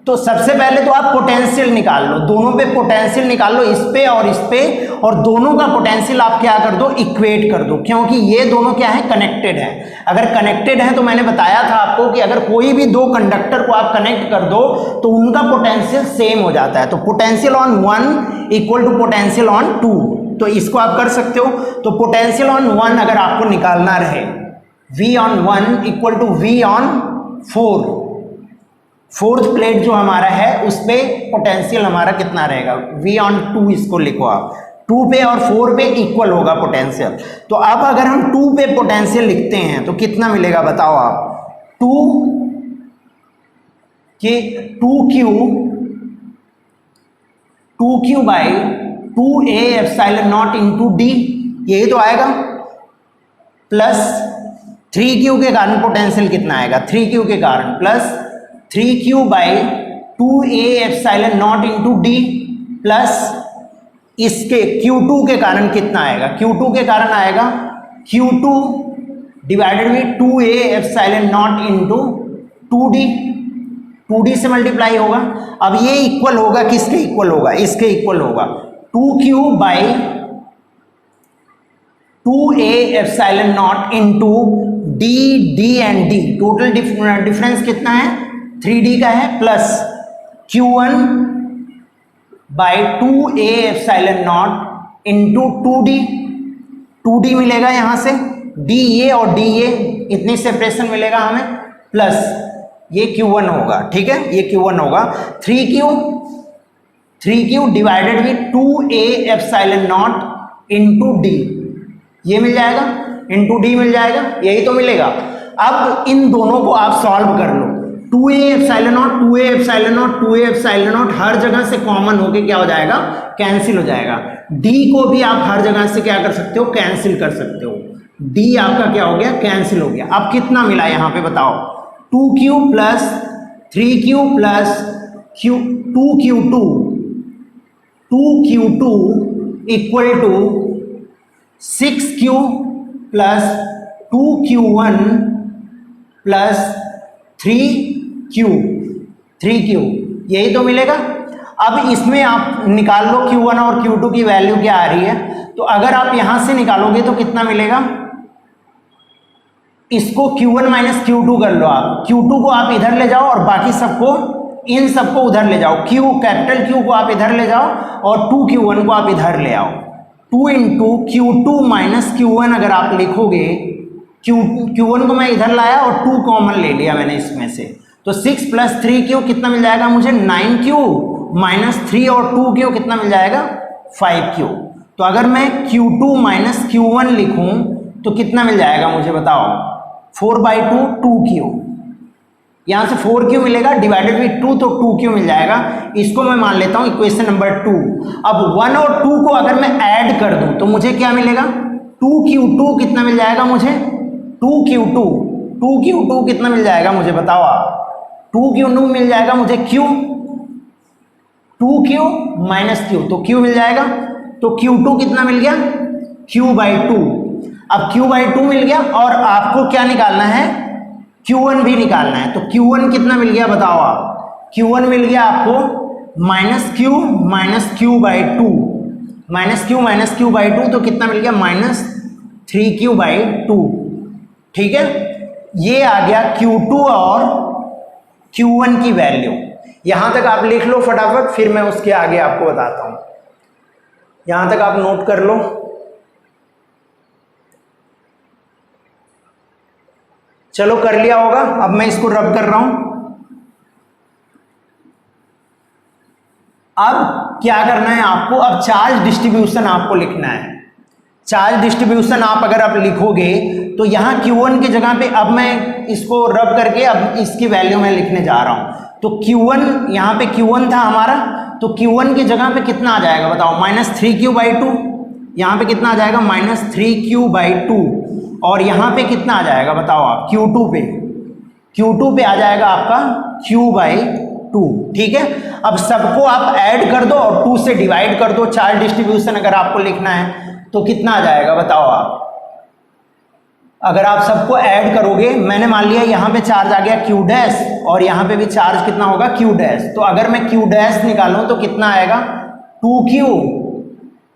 तो सबसे पहले तो आप पोटेंशियल निकाल लो, दोनों पे पोटेंशियल निकाल लो, इस पे और इस पे, और दोनों का पोटेंशियल आप क्या कर दो, इक्वेट कर दो, क्योंकि ये दोनों क्या है, कनेक्टेड है। अगर कनेक्टेड है तो मैंने बताया था आपको कि अगर कोई भी दो कंडक्टर को आप कनेक्ट कर दो तो उनका पोटेंशियल सेम हो जाता है। तो potential on 1 equal to potential on 2, तो इसको आप कर सकते हो। तो पोटेंशियल ऑन 1 अगर आपको निकालना रहे, V on 1 equal to V on 4, fourth plate जो हमारा है उस पे पोटेंशियल हमारा कितना रहेगा, V ऑन 2, इसको लिखो आप, 2 पे और 4 पे इक्वल होगा पोटेंशियल। तो अब अगर हम 2 पे पोटेंशियल लिखते हैं तो कितना मिलेगा बताओ आप, 2Q by 2A epsilon naught into D, यही तो आएगा, प्लस 3Q के कारण पोटेंशियल कितना आएगा, 3Q के कारण plus 3Q by 2A epsilon naught into D, plus इसके Q2 के कारण कितना आएगा, Q2 के कारण आएगा Q2 divided by 2A epsilon naught into 2D, 2D से मल्टीप्लाई होगा। अब ये इक्वल होगा किसके इक्वल होगा, इसके इक्वल होगा 2Q by 2A epsilon naught into D and D, total difference कितना है 3D का है, plus Q1 by 2A epsilon naught into 2D मिलेगा यहाँ से, D ये और D ये, इतनी सेपरेशन मिलेगा हमें, प्लस ये Q1 होगा, ठीक है, ये Q1 होगा। 3Q divided with 2A epsilon naught into D, ये मिल जाएगा, इंटू D मिल जाएगा, यही तो मिलेगा। अब इन दोनों को आप सॉल्व कर लो, 2A epsilon naught 2A epsilon naught 2A epsilon naught हर जगह से कॉमन होके क्या हो जाएगा, कैंसिल हो जाएगा। D को भी आप हर जगह से क्या कर सकते हो, कैंसिल कर सकते हो। D आपका क्या हो गया, कैंसिल हो गया। अब कितना मिला यहाँ पे बताओ, 2Q plus 3Q plus 2Q2 equal to 6Q plus 2Q1 plus 3Q, यही तो मिलेगा। अब इसमें आप निकाल लो Q1 और Q2 की वैल्यू क्या आ रही है, तो अगर आप यहां से निकालोगे तो कितना मिलेगा, इसको Q1 माइनस Q2 कर लो आप, Q2 को आप इधर ले जाओ और बाकी सबको, इन सबको उधर ले जाओ, कैपिटल Q को आप इधर ले जाओ और 2Q1 को आप इधर ले आओ। 2 इंटू Q2 माइनस Q1 अगर आप लिखोगे, Q1 को मैं इधर लाया और 2 कॉमन ले लिया मैंने इसमें से, तो 6 प्लस 3Q कितना मिल जाएगा मुझे, 9Q माइनस 3 और 2Q कितना मिल जाएगा, 5Q। तो अगर मैं Q2 माइनस Q1 लिखूं तो कितना मिल जाएगा मुझे बताओ, 4/2 2Q, यहां से 4Q मिलेगा डिवाइडेड बाई 2, तो 2Q मिल जाएगा। इसको मैं मान लेता हूं इक्वेशन नंबर 2। अब 1 और 2 को अगर मैं ऐड कर दूं तो मुझे क्या मिलेगा, 2Q2 कितना मिल जाएगा मुझे, 2Q2 कितना मिल जाएगा मुझे बताओ आप। 2Q2 मिल जाएगा मुझे Q, 2Q माइनस Q, तो Q मिल जाएगा। तो Q2 कितना मिल गया, Q/2। अब Q/2 मिल गया और आपको क्या निकालना है, Q1 भी निकालना है। तो Q1 कितना मिल गया बताओ आप। Q1 मिल गया आपको -Q माइनस Q/2, -Q तो कितना मिल गया -3Q/2। ठीक है, ये आ गया Q2 और Q1 की वैल्यू। यहां तक आप लिख लो फटाफट, फिर मैं उसके आगे आपको बताता हूं। यहां तक आप नोट कर लो। चलो कर लिया होगा, अब मैं इसको रब कर रहा हूं। अब क्या करना है आपको, अब चार्ज डिस्ट्रीब्यूशन आपको लिखना है। चार्ज डिस्ट्रीब्यूशन आप अगर आप लिखोगे तो यहां Q1 की जगह पे, अब मैं इसको रब करके अब इसकी वैल्यू मैं लिखने जा रहा हूं। तो Q1, यहां पे Q1 था हमारा, तो Q1 की जगह पे कितना आ जाएगा बताओ, -3Q/2। यहां पे कितना आ जाएगा, -3Q/2। और यहां पे कितना आ जाएगा बताओ आप, Q2 पे आ जाएगा आपका Q/2। ठीक है, अब सबको आप ऐड कर दो और 2 से डिवाइड कर दो। चार्ज डिस्ट्रीब्यूशन अगर आपको लिखना है तो कितना आ जाएगा बताओ आप। अगर आप सबको ऐड करोगे, मैंने मान लिया यहाँ पे चार्ज आ गया Q' और यहाँ पे भी चार्ज कितना होगा Q'। तो अगर मैं Q' निकालूं तो कितना आएगा, 2Q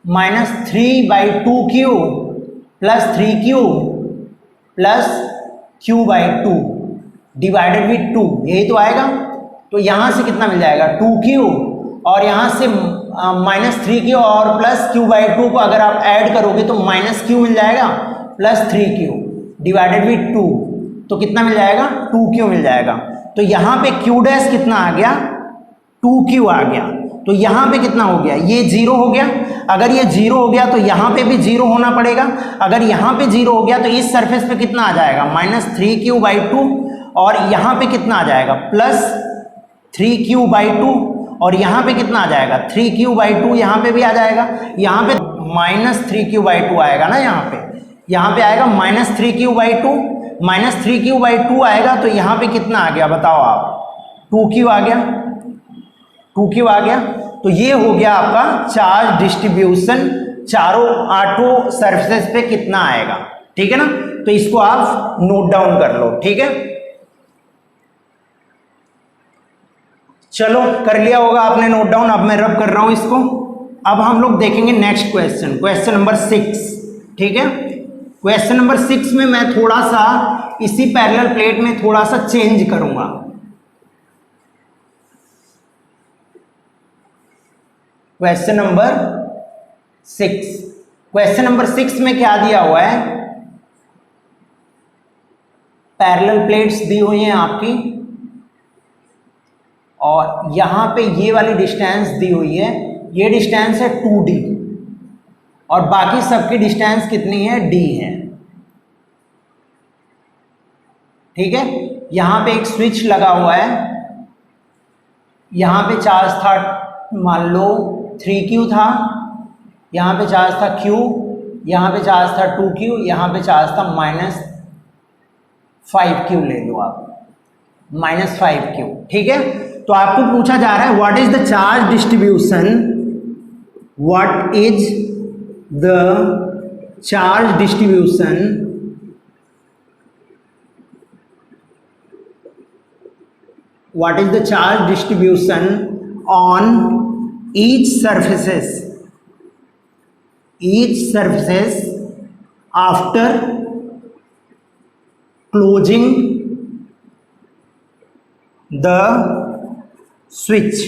minus 3/2Q plus 3Q plus Q/2 divided with 2, यही तो आएगा। तो यहां से कितना मिल जाएगा, 2Q और यहां से -3Q और प्लस Q/2 को अगर आप ऐड करोगे तो -Q मिल जाएगा प्लस 3Q डिवाइडेड विथ 2, तो कितना मिल जाएगा, 2Q मिल जाएगा। तो यहां पे Q' कितना आ गया, 2Q आ गया। तो यहां पे कितना हो गया, ये 0 हो गया। अगर ये 0 हो गया तो यहां पे भी 0 होना पड़ेगा। अगर यहां पे 0 हो गया तो इस सरफेस पे कितना आ जाएगा, -3Q/2 और यहां पे कितना आ जाएगा, +3Q/2 और यहां पे कितना आ जाएगा, 3Q/2 यहां पे भी आ जाएगा। यहां पे -3Q/2 आएगा ना, यहां पे आएगा -3Q/2, -3Q/2 आएगा। तो यहां पे कितना आ गया बताओ आप, 2Q आ गया, 2Q आ गया। तो ये हो गया आपका चार्ज डिस्ट्रीब्यूशन, आठों सरफेस पे कितना आएगा। ठीक है ना, तो इसको आप नोट डाउन कर लो। ठीक है, चलो कर लिया होगा आपने नोट डाउन। अब मैं रब कर रहा हूं इसको। अब हम लोग देखेंगे नेक्स्ट क्वेश्चन, क्वेश्चन नंबर 6। ठीक है, क्वेश्चन नंबर 6 में मैं थोड़ा सा इसी पैरेलल प्लेट में थोड़ा सा चेंज करूंगा। क्वेश्चन नंबर 6, क्वेश्चन नंबर 6 में क्या दिया हुआ है, पैरेलल प्लेट्स दी हुई हैं आपकी और यहां पे ये वाली डिस्टेंस दी हुई है, ये डिस्टेंस है 2D और बाकी सबकी डिस्टेंस कितनी है, D है। ठीक है, यहां पे एक स्विच लगा हुआ है, यहां पे चार्ज था मान लो 3Q था, यहां पे चार्ज था Q, यहां पे चार्ज था 2Q, यहां पे चार्ज था -5Q ले लो आप, -5Q। ठीक है, तो आपको पूछा जा रहा है what is the charge distribution, what is the charge distribution what is the charge distribution on each surfaces after closing the switch।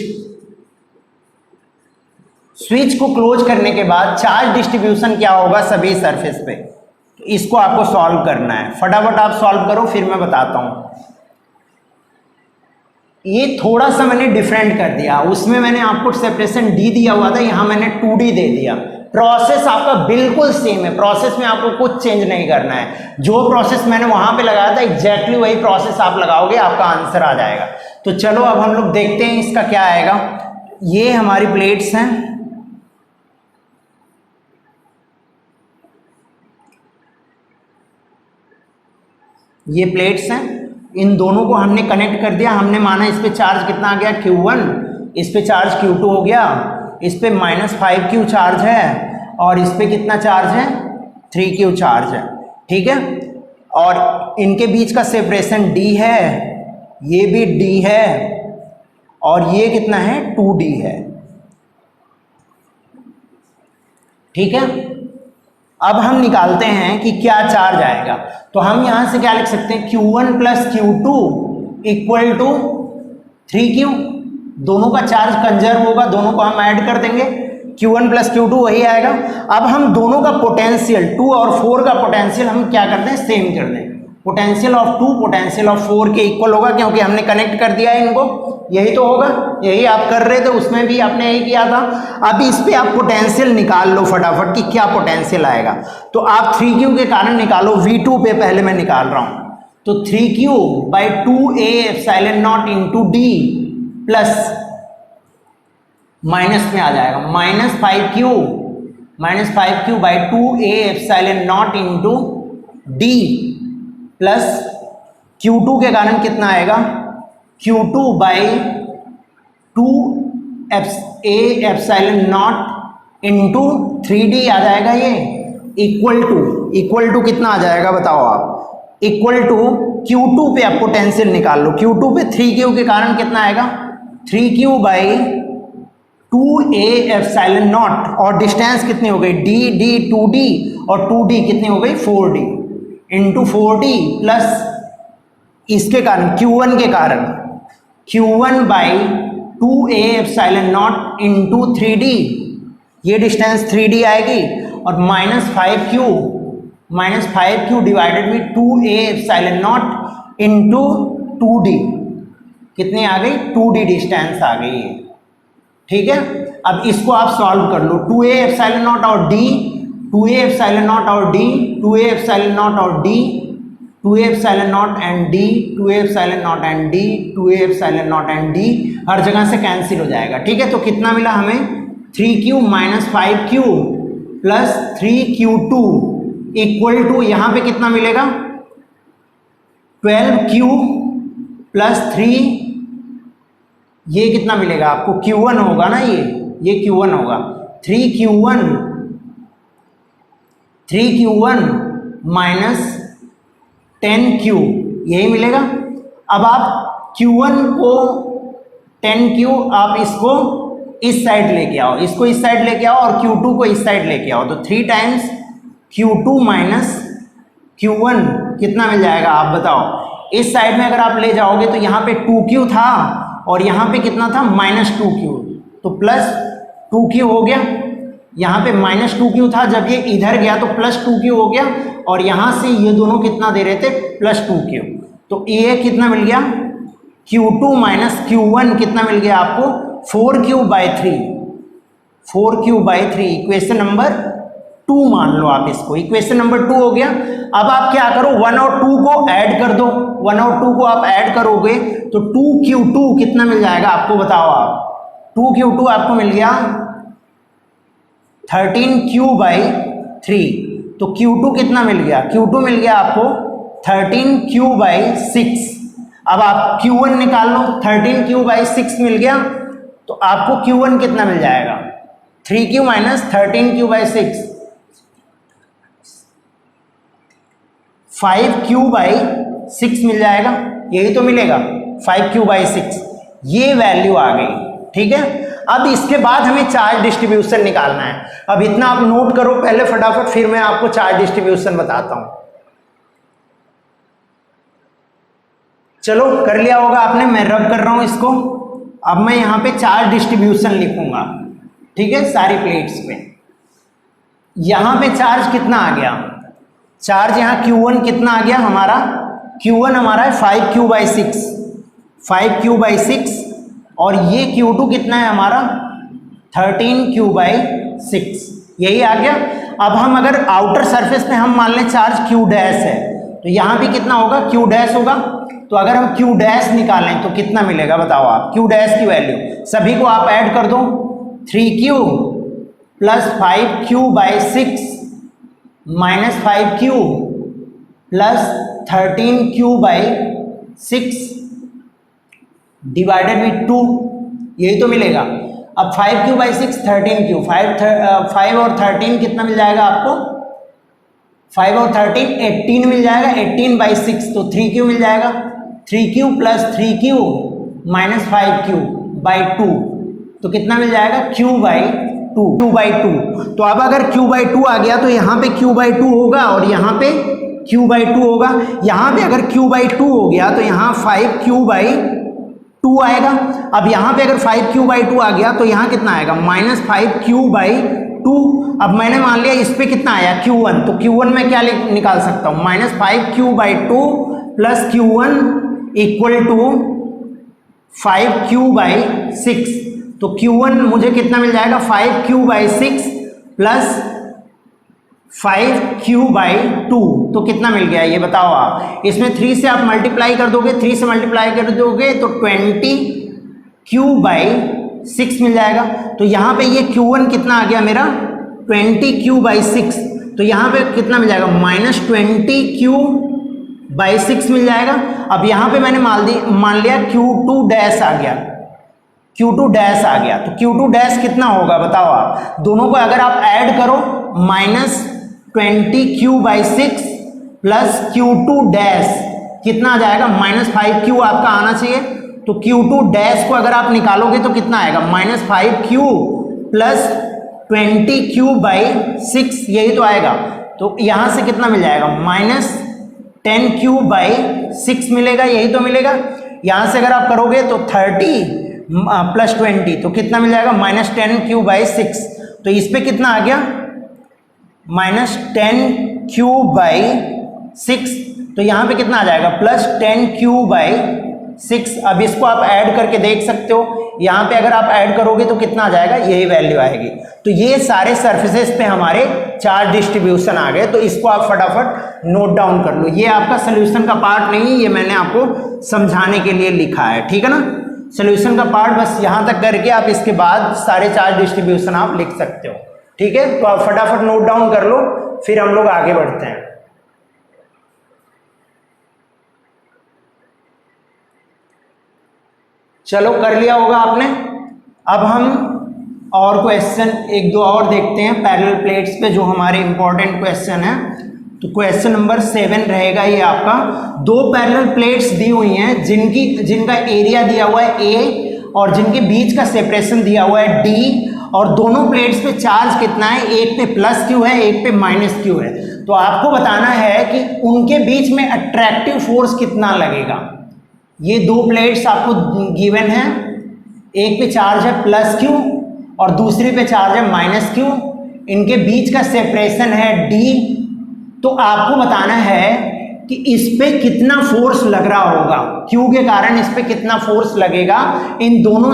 Switch को क्लोज करने के बाद चार्ज डिस्ट्रीब्यूशन क्या होगा सभी सरफेस पे, तो इसको आपको सॉल्व करना है। फटाफट आप सॉल्व करो, फिर मैं बताता हूं। ये थोड़ा सा मैंने डिफरेंट कर दिया, उसमें मैंने आपको सेपरेशन D दिया हुआ था, यहां मैंने 2D दे दिया। प्रोसेस आपका बिल्कुल सेम है, प्रोसेस में आपको कुछ चेंज नहीं करना है। जो प्रोसेस मैंने वहां पे लगाया था एग्जैक्टली वही प्रोसेस आप लगाओगे, आपका आंसर आ जाएगा। तो चलो अब हम लोग देखते हैं इसका क्या आएगा। ये हमारी प्लेट्स हैं, ये प्लेट्स हैं, इन दोनों को हमने कनेक्ट कर दिया, हमने माना इस पे चार्ज कितना आ गया Q1, इस पे चार्ज Q2 हो गया, इस पे -5Q चार्ज है और इस पे कितना चार्ज है 3Q चार्ज है, ठीक है। और इनके बीच का सेपरेशन D है, ये भी D है और ये कितना है 2D है, ठीक है। अब हम निकालते हैं कि क्या चार्ज आएगा, तो हम यहां से क्या लिख सकते हैं Q1 plus Q2 equal to 3Q, दोनों का चार्ज कंजर्व होगा, दोनों को हम ऐड कर देंगे, Q1 प्लस Q2 वही आएगा। अब हम दोनों का पोटेंशियल 2 और 4 का पोटेंशियल हम क्या करते हैं सेम कर दें, पोटेंशियल ऑफ 2 पोटेंशियल ऑफ 4 के इक्वल होगा, क्योंकि हमने कनेक्ट कर दिया है इनको, यही तो होगा, यही आप कर रहे थे, उसमें भी आपने यही किया था। अब इस पे आप पोटेंशियल निकाल लो फटाफट कि क्या पोटेंशियल आएगा, तो आप 3Q के कारण निकालो, V2 पे पहले मैं निकाल रहा हूं, तो 3Q by 2A epsilon naught into D plus minus में आ जाएगा -5Q by 2A epsilon naught into D plus Q2 के कारण कितना आएगा Q2 by 2A epsilon naught into 3D आ जाएगा, ये इक्वल टू कितना आ जाएगा बताओ आप, इक्वल टू Q2 पे आप पोटेंशियल निकाल लो, Q2 पे 3Q के कारण कितना आएगा 3Q by 2A epsilon not, और डिस्टेंस कितनी हो गई D 2D और 2D कितनी हो गई 4D इंटू 4D प्लस इसके कारण Q1 के कारण Q1 by 2A epsilon naught into 3D, ये डिस्टेंस 3D आएगी, और -5Q divided by 2A epsilon naught into 2D, कितनी आ गई 2D डिस्टेंस आ गई है, ठीक है। अब इसको आप सॉल्व कर लो, 2A एप्सिलॉन नॉट और D, 2A एप्सिलॉन नॉट और D, 2A एप्सिलॉन नॉट और D, 2A epsilon not and D, 2A epsilon not and D, 2A epsilon not and D, हर जगह से कैंसिल हो जाएगा, ठीक है। तो कितना मिला हमें 3Q minus 5Q plus 3Q2 equal to, यहाँ पे कितना मिलेगा 12Q प्लस 3, ये कितना मिलेगा आपको Q1 होगा ना, ये Q1 होगा, 3Q1 माइनस 10Q, यही मिलेगा। अब आप Q1 को 10Q आप इसको इस साइड लेके आओ, इसको इस साइड लेके आओ और Q2 को इस साइड लेके आओ, तो 3 टाइम्स Q2 माइनस Q1 कितना मिल जाएगा आप बताओ। इस साइड में अगर आप ले जाओगे तो यहाँ पे 2Q था और यहाँ पे कितना था -2Q, तो प्लस 2Q हो गया, यहाँ पे -2Q था, जब ये इधर गया तो +2Q हो गया, और यहाँ से ये दोनों कितना दे रहे थे +2Q, तो ये कितना मिल गया Q2 माइनस Q1 कितना मिल गया आपको 4Q by 3, 4Q by 3, equation number 2 मान लो आप इसको, इक्वेशन नंबर 2 हो गया। अब आप क्या करो 1 और 2 को ऐड कर दो, 1 और 2 को आप ऐड करोगे तो 2Q2 कितना मिल जाएगा आपको बताओ आप, 2Q2 आपको मिल गया 13Q बाई 3, तो Q2 कितना मिल गया, Q2 मिल गया आपको 13Q बाई 6। अब आप Q1 निकाल लो, 13Q बाई 6 मिल गया, तो आपको Q1 कितना मिल जाएगा 3Q minus 13Q by 6, 5Q by 6 मिल जाएगा, यही तो मिलेगा 5Q बाई 6, ये वैल्यू आ गई, ठीक है। अब इसके बाद हमें चार्ज डिस्ट्रीब्यूशन निकालना है, अब इतना आप नोट करो पहले फटाफट, फिर मैं आपको चार्ज डिस्ट्रीब्यूशन बताता हूं। चलो कर लिया होगा आपने, मैं रब कर रहा हूं इसको। अब मैं यहां पे चार्ज डिस्ट्रीब्यूशन लिखूंगा, ठीक है, सारी प्लेट्स पे। यहां पे चार्ज कितना आ गया, चार्ज यहां Q1 कितना आ गया हमारा, Q1 हमारा है 5Q बाई 6, 5Q बाई 6, और ये Q2 कितना है हमारा 13Q बाई 6, यही आ गया। अब हम अगर आउटर सरफेस पे हम मान लें चार्ज Q डैश है, तो यहाँ भी कितना होगा Q डैश होगा, तो अगर हम Q डैश निकालें तो कितना मिलेगा बताओ आप, Q डैश की वैल्यू सभी को आप ऐड कर दो, 3Q plus 5Q by 6 minus 5Q plus 13q/6 divided with 2, यही तो मिलेगा। अब 5q/6 13q, 5 और 13 कितना मिल जाएगा आपको? 5 और 13 18 मिल जाएगा, 18/6 तो 3q मिल जाएगा। 3q plus 3q minus 5q/2 तो कितना मिल जाएगा? q/2। तो अब अगर q/2 आ गया तो यहाँ पे q/2 होगा और यहाँ पे q/2 होगा। यहाँ पे अगर q/2 हो गया तो यहाँ 5q/2 आएगा। अब यहाँ पे अगर 5q/2 आ गया तो यहाँ कितना आएगा? -5q/2। अब मैंने मान लिया इस पे कितना आया? q1, तो q1 में क्या निकाल सकता हूँ? -5q/2 plus q1 equal to 5q/6। तो q1 मुझे कितना मिल जाएगा? 5q/6 प्लस 5q/2 तो कितना मिल गया ये बताओ आप। इसमें 3 से आप मल्टीप्लाई कर दोगे, 3 से मल्टीप्लाई कर दोगे तो 20q/6 मिल जाएगा। तो यहाँ पे ये q1 कितना आ गया मेरा? 20q/6। तो यहाँ पे कितना मिल जाएगा? -20q/6 मिल जाएगा। अब यहाँ पे मैंने मान लिया q2 डैश आ गया, q2 डैश आ गया। तो q2 डैश कितना होगा बताओ आप। दोनों को अगर आप ऐड करो -20q/6 प्लस q2 डैश कितना आ जाएगा? -5q आपका आना चाहिए। तो q2 डैश को अगर आप निकालोगे तो कितना आएगा? -5q प्लस 20q/6 यही तो आएगा। तो यहाँ से कितना मिल जाएगा? -10q/6 मिलेगा, यही तो मिलेगा। यहाँ से अगर आप करोगे तो 30 प्लस 20 तो कितना मिल जाएगा? -10q/6। तो इस पे कितना आ गया? -10q/6। तो यहाँ पे कितना आ जाएगा? +10q/6। अब इसको आप ऐड करके देख सकते हो। यहाँ पे अगर आप ऐड करोगे तो कितना आ जाएगा? यही वैल्यू आएगी। तो ये सारे सरफेसेस पे हमारे चार्ज डिस्ट्रीब्यूशन आ गए। तो इसको आप फटाफट नोट डाउन कर लो। ये आपका सोल्यूशन का पार्ट नहीं, ये मैंने आपको समझाने के लिए लिखा है, ठीक है ना। सोल्यूशन का पार्ट बस यहाँ तक करके आप इसके बाद सारे चार्ज डिस्ट्रीब्यूशन आप लिख सकते हो, ठीक है। तो आप फटाफट नोट डाउन कर लो, फिर हम लोग आगे बढ़ते हैं। चलो कर लिया होगा आपने। अब हम और क्वेश्चन एक दो और देखते हैं पैरेलल प्लेट्स पे, जो हमारे इंपॉर्टेंट क्वेश्चन है। तो क्वेश्चन नंबर 7 रहेगा ये आपका। दो पैरेलल प्लेट्स दी हुई हैं जिनका एरिया दिया हुआ है A और जिनके बीच का सेपरेशन दिया हुआ है D, और दोनों प्लेट्स पे चार्ज कितना है? एक पे +q है, एक पे -q है। तो आपको बताना है कि उनके बीच में अट्रैक्टिव फोर्स कितना लगेगा। ये दो प्लेट्स आपको गिवन है, एक पे चार्ज है +q और दूसरी पे चार्ज है -q। इनके बीच का सेपरेशन है D। तो आपको बताना है कि इस पे कितना फोर्स लग रहा होगा, Q के कारण इस पे कितना फोर्स लगेगा, इन दोनों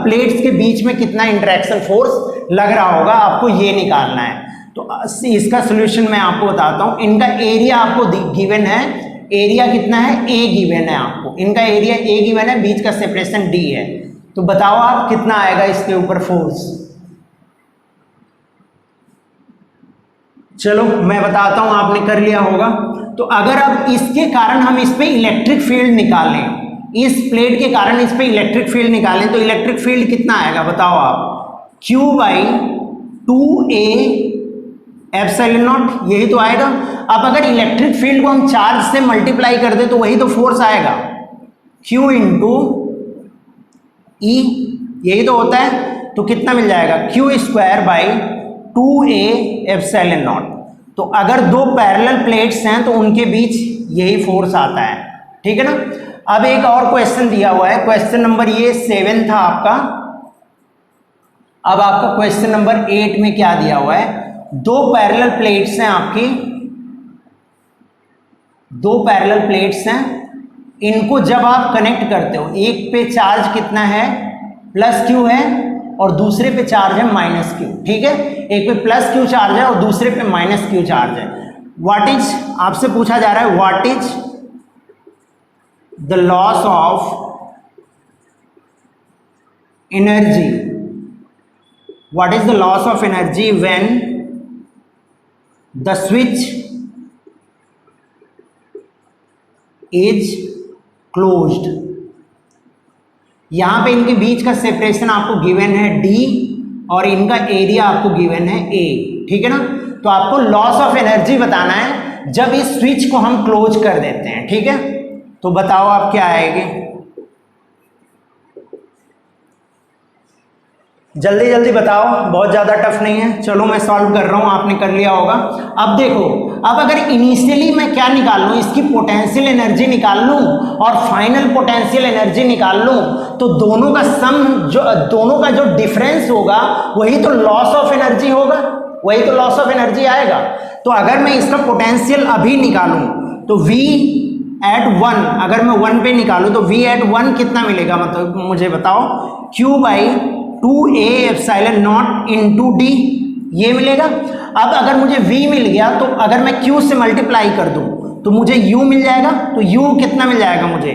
प्लेट्स के बीच में कितना इंटरेक्शन फोर्स लग रहा होगा, आपको ये निकालना है। तो इसका सोल्यूशन मैं आपको बताता हूँ। इनका एरिया आपको गिवन है, एरिया कितना है? A गिवन है आपको, इनका एरिया A गिवन है, बीच का सेपरेशन D है। तो बताओ आप कितना आएगा इसके ऊपर फोर्स। चलो मैं बताता हूं, आपने कर लिया होगा। तो अगर अब इसके कारण हम इस पे इलेक्ट्रिक फील्ड निकालें, इस प्लेट के कारण इस पे इलेक्ट्रिक फील्ड निकालें, तो इलेक्ट्रिक फील्ड कितना आएगा बताओ आप। Q/2A एप्सिलॉन नॉट, यही तो आएगा। अब अगर इलेक्ट्रिक फील्ड को हम चार्ज से मल्टीप्लाई कर दे तो वही तो फोर्स आएगा, Q × E, यही तो होता है। तो कितना मिल जाएगा? Q²/2A epsilon not. तो अगर दो पैरेलल प्लेट्स हैं तो उनके बीच यही फोर्स आता है, ठीक है ना। अब एक और क्वेश्चन दिया हुआ है, क्वेश्चन नंबर ये 7 था आपका। अब आपका क्वेश्चन नंबर 8 में क्या दिया हुआ है? दो पैरेलल प्लेट्स हैं आपकी, दो पैरेलल प्लेट्स हैं, इनको जब आप कनेक्ट करते हो, एक पे चार्ज कितना है? +q है और दूसरे पे चार्ज है -q, ठीक है। एक पे +q चार्ज है और दूसरे पे -q चार्ज है। व्हाट इज, आपसे पूछा जा रहा है, what is the loss of energy, what is the loss of energy when the switch is closed. यहां पे इनके बीच का सेपरेशन आपको गिवन है d और इनका एरिया आपको गिवन है a, ठीक है ना। तो आपको लॉस ऑफ एनर्जी बताना है जब इस स्विच को हम क्लोज कर देते हैं, ठीक है। तो बताओ आप क्या आएगी, जल्दी जल्दी बताओ, बहुत ज़्यादा टफ नहीं है। चलो मैं सॉल्व कर रहा हूँ, आपने कर लिया होगा। अब देखो, अब अगर इनिशियली मैं क्या निकाल लूँ, इसकी पोटेंशियल एनर्जी निकाल लूँ और फाइनल पोटेंशियल एनर्जी निकाल लूँ, तो दोनों का सम, जो दोनों का जो डिफरेंस होगा वही तो लॉस ऑफ एनर्जी होगा, वही तो लॉस ऑफ एनर्जी आएगा। तो अगर मैं इसका पोटेंशियल अभी निकालूँ तो V एट 1, अगर मैं 1 पे निकालूँ तो V एट 1 कितना मिलेगा, मतलब मुझे बताओ, Q by 2a epsilon naught into D, ये मिलेगा। अब अगर मुझे v मिल गया तो अगर मैं q से मल्टीप्लाई कर दूं तो मुझे u मिल जाएगा। तो u कितना मिल जाएगा मुझे,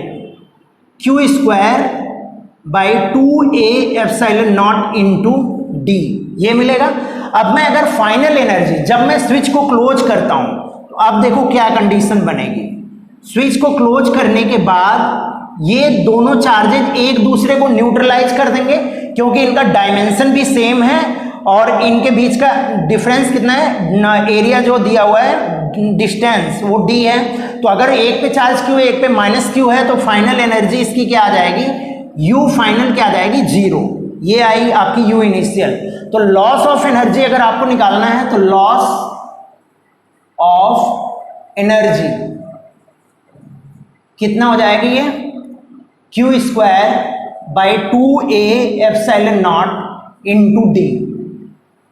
q square by 2a epsilon naught into D, ये मिलेगा। अब मैं अगर फाइनल एनर्जी जब मैं स्विच को क्लोज करता हूं तो अब देखो क्या कंडीशन बनेगी। स्विच को क्लोज करने के बाद ये दोनों चार्जेज एक दूसरे को न्यूट्रलाइज कर देंगे, क्योंकि इनका डायमेंशन भी सेम है और इनके बीच का डिफरेंस कितना है, एरिया जो दिया हुआ है, डिस्टेंस, वो d है। तो अगर एक पे चार्ज q है, एक पे माइनस q है, तो फाइनल एनर्जी इसकी क्या आ जाएगी, u फाइनल क्या आ जाएगी, 0। ये आई आपकी u इनिशियल। तो लॉस ऑफ एनर्जी अगर आपको निकालना है तो लॉस ऑफ एनर्जी कितना हो जाएगी, ये q square by 2a epsilon naught into D,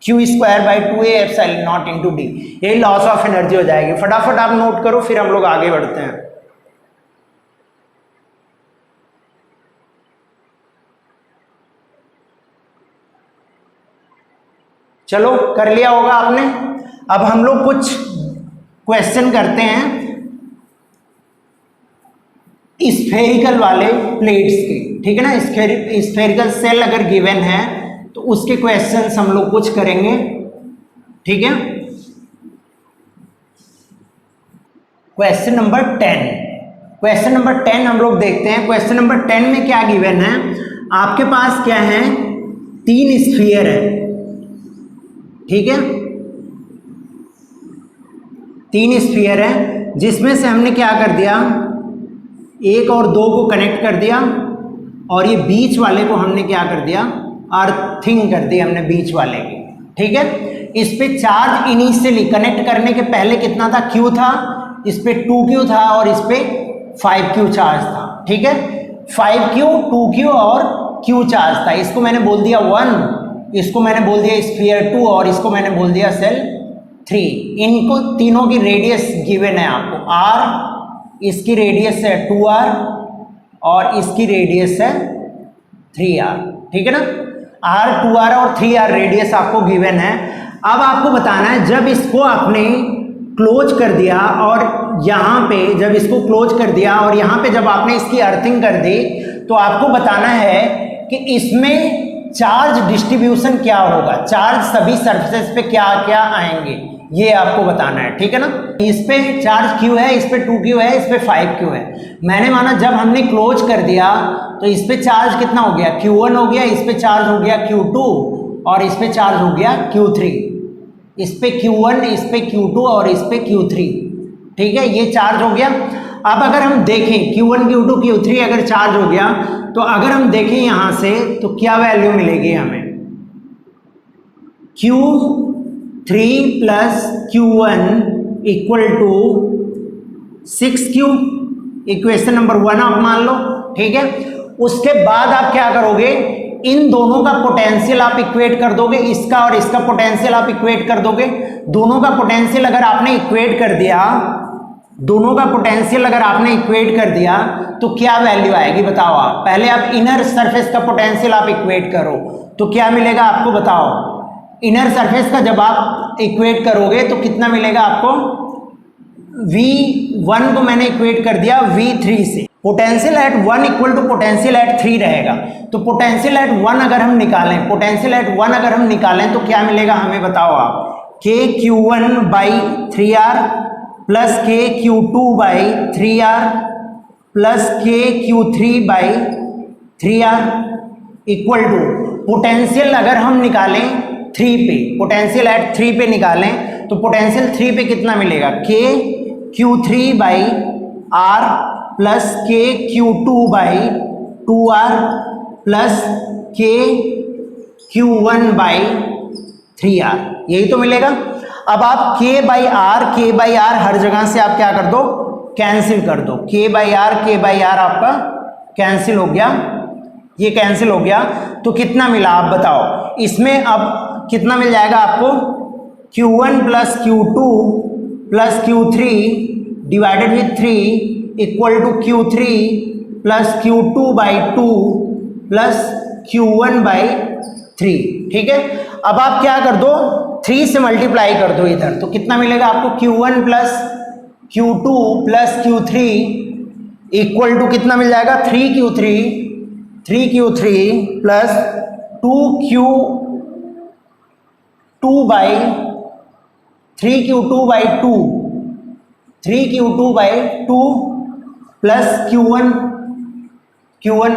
q square by 2a epsilon naught into D, ये लॉस ऑफ एनर्जी हो जाएगी। फटाफट आप नोट करो, फिर हम लोग आगे बढ़ते हैं। चलो कर लिया होगा आपने। अब हम लोग कुछ क्वेश्चन करते हैं स्फेरिकल वाले प्लेट्स के, ठीक है ना। स्फेरिकल सेल अगर गिवन है तो उसके क्वेश्चंस हम लोग कुछ करेंगे, ठीक है। क्वेश्चन नंबर 10, क्वेश्चन नंबर 10 हम लोग देखते हैं। क्वेश्चन नंबर 10 में क्या गिवन है, आपके पास क्या है, 3 स्फीयर है, ठीक है, 3 स्फीयर है, जिसमें से हमने क्या कर दिया, 1 और 2 को कनेक्ट कर दिया और ये बीच वाले को हमने क्या कर दिया, अर्थिंग कर दी हमने बीच वाले की, ठीक है। इस पे चार्ज इनिशियली कनेक्ट करने के पहले कितना था, Q था, इस पे 2Q था और इस पे 5Q चार्ज था, ठीक है। 5Q, 2Q और Q चार्ज था। इसको मैंने बोल दिया 1, इसको मैंने बोल दिया स्फीयर 2 और इसको मैंने बोल दिया सेल 3। इनको तीनों की रेडियस गिवन है आपको, R, इसकी रेडियस है 2r और इसकी रेडियस है 3r, ठीक है ना। r, 2r और 3r रेडियस आपको गिवन है। अब आपको बताना है जब इसको आपने क्लोज कर दिया और यहाँ पे जब इसको क्लोज कर दिया और यहाँ पे जब आपने इसकी अर्थिंग कर दी, तो आपको बताना है कि इसमें चार्ज डिस्ट्रीब्यूशन क्या होगा, चार्ज सभी सरफेस पे क्या क्या आएंगे, ये आपको बताना है, ठीक है ना। इस पे चार्ज Q है, इस पे 2Q है, इस पे 5Q है। मैंने माना जब हमने क्लोज कर दिया तो इस पे चार्ज कितना हो गया, Q1 हो गया, इस पे चार्ज हो गया Q2 और इस पे चार्ज हो गया Q3, इस पे Q1, इस पे Q2 और इस पे Q3, ठीक है, ये चार्ज हो गया। अब अगर हम देखें Q1, Q2, Q3 अगर चार्ज हो गया तो अगर हम देखें यहां से तो क्या वैल्यू मिलेगी हमें, Q3 plus Q1 equal to 6Q, equation number 1 आप मान लो, ठीक है। उसके बाद आप क्या करोगे, इन दोनों का पोटेंशियल आप इक्वेट कर दोगे, इसका और इसका पोटेंशियल आप इक्वेट कर दोगे। दोनों का पोटेंशियल अगर आपने इक्वेट कर दिया, दोनों का पोटेंशियल अगर आपने इक्वेट कर दिया तो क्या वैल्यू आएगी बताओ आप। पहले आप इनर सरफेस का पोटेंशियल आप इक्वेट करो तो क्या मिलेगा आपको बताओ। इनर सरफेस का जब आप इक्वेट करोगे तो कितना मिलेगा आपको, V1 को मैंने इक्वेट कर दिया V3 से। Potential at 1 equal to potential at 3 रहेगा। तो पोटेंशियल एट 1 अगर हम निकालें, पोटेंशियल एट 1 अगर हम निकालें तो क्या मिलेगा हमें बताओ आप, KQ1 by 3R plus KQ2 by 3R plus के Q3/3R इक्वल टू पोटेंशियल अगर हम निकालें 3 पे, पोटेंशियल एट 3 पे निकालें तो पोटेंशियल 3 पे कितना मिलेगा, के Q3/R प्लस के Q2/2R प्लस के Q1/3R, यही तो मिलेगा। अब आप k/r हर जगह से आप क्या कर दो, कैंसिल कर दो। k/r आपका कैंसिल हो गया, ये कैंसिल हो गया, तो कितना मिला आप बताओ। इसमें अब कितना मिल जाएगा आपको, Q1 plus Q2 plus Q3 divided with 3 equal to Q3 plus Q2/2 plus Q1/3, ठीक है। अब आप क्या कर दो, 3 से मल्टीप्लाई कर दो इधर, तो कितना मिलेगा आपको, Q1 plus Q2 plus Q3 equal to कितना मिल जाएगा, 3Q3 plus 3Q2 plus Q1।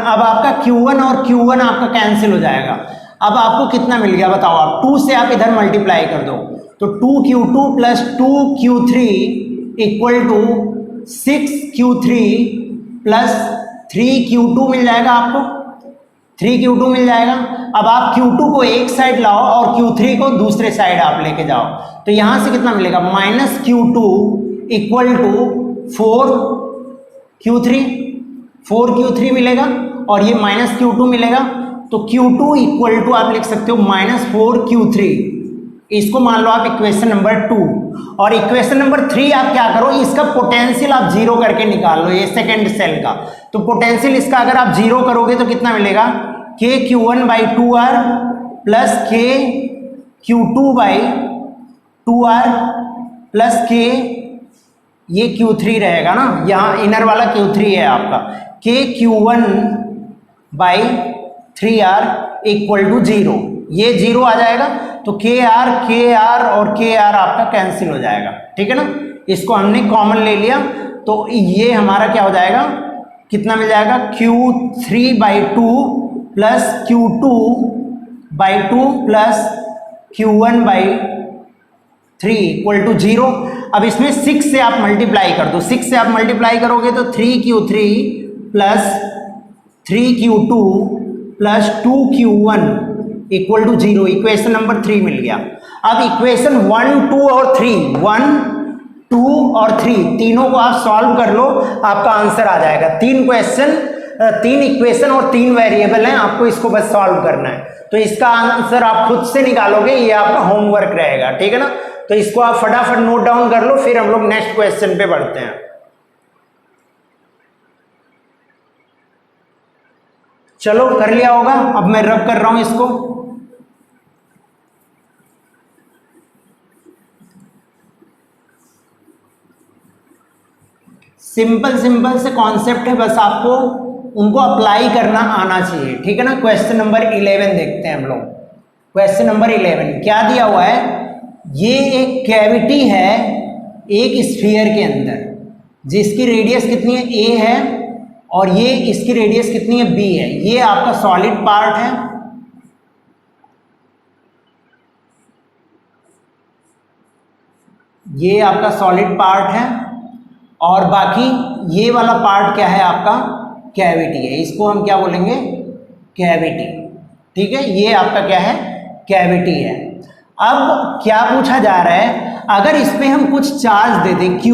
अब आपका Q1 और Q1 आपका कैंसिल हो जाएगा। अब आपको कितना मिल गया बताओ आप, 2 से आप इधर मल्टीप्लाई कर दो, तो 2Q2 plus 2Q3 equal to 6Q3 plus 3Q2 मिल जाएगा आपको, 3Q2 मिल जाएगा। अब आप Q2 को एक साइड लाओ और Q3 को दूसरे साइड आप लेके जाओ, तो यहां से कितना मिलेगा, minus Q2 equal to 4Q3 मिलेगा, और ये माइनस Q2 मिलेगा, तो Q2 इक्वल टू आप लिख सकते हो माइनस 4Q3। इसको मान लो आप इक्वेशन नंबर 2, और इक्वेशन नंबर 3 आप क्या करो, इसका पोटेंशियल आप जीरो करके निकाल लो, ये सेकेंड सेल का। तो पोटेंशियल इसका अगर आप जीरो करोगे तो कितना मिलेगा, के Q1/2R प्लस के Q2/2R प्लस के, ये Q3 रहेगा ना, यहाँ इनर वाला Q3 है आपका, के Q1/3R इक्वल टू 0, ये 0 आ जाएगा, तो के आर और के आर आपका कैंसिल हो जाएगा, ठीक है ना। इसको हमने कॉमन ले लिया, तो ये हमारा क्या हो जाएगा, कितना मिल जाएगा, Q3/2 plus Q2/2 plus Q1/3 equal to 0। अब इसमें 6 से आप मल्टीप्लाई कर दो, 6 से आप मल्टीप्लाई करोगे तो 3Q3 plus 3Q2 plus 2Q1 equal to 0, equation number 3 मिल गया। अब इक्वेशन 1, 2 और 3, 1, 2 और 3 तीनों को आप सॉल्व कर लो, आपका आंसर आ जाएगा। 3 इक्वेशन और 3 वेरिएबल हैं, आपको इसको बस सॉल्व करना है, तो इसका आंसर आप खुद से निकालोगे, ये आपका होमवर्क रहेगा, ठीक है ना। तो इसको आप फटाफट नोट डाउन कर लो, फिर हम लोग नेक्स्ट क्वेश्चन पे बढ़ते हैं। चलो कर लिया होगा, अब मैं रब कर रहा हूं इसको। सिंपल से कॉन्सेप्ट है, बस आपको उनको अप्लाई करना आना चाहिए, ठीक है ना। क्वेश्चन नंबर 11 देखते हैं हम लोग। क्वेश्चन नंबर 11 क्या दिया हुआ है, ये एक कैविटी है एक स्फीयर के अंदर, जिसकी रेडियस कितनी है, a है, और ये इसकी रेडियस कितनी है, b है। ये आपका सॉलिड पार्ट है, ये आपका सॉलिड पार्ट है, और बाकी ये वाला पार्ट क्या है आपका, कैविटी है। इसको हम क्या बोलेंगे, कैविटी, ठीक है। ये आपका क्या है, कैविटी है। अब क्या पूछा जा रहा है, अगर इस पे हम कुछ चार्ज दे दें Q,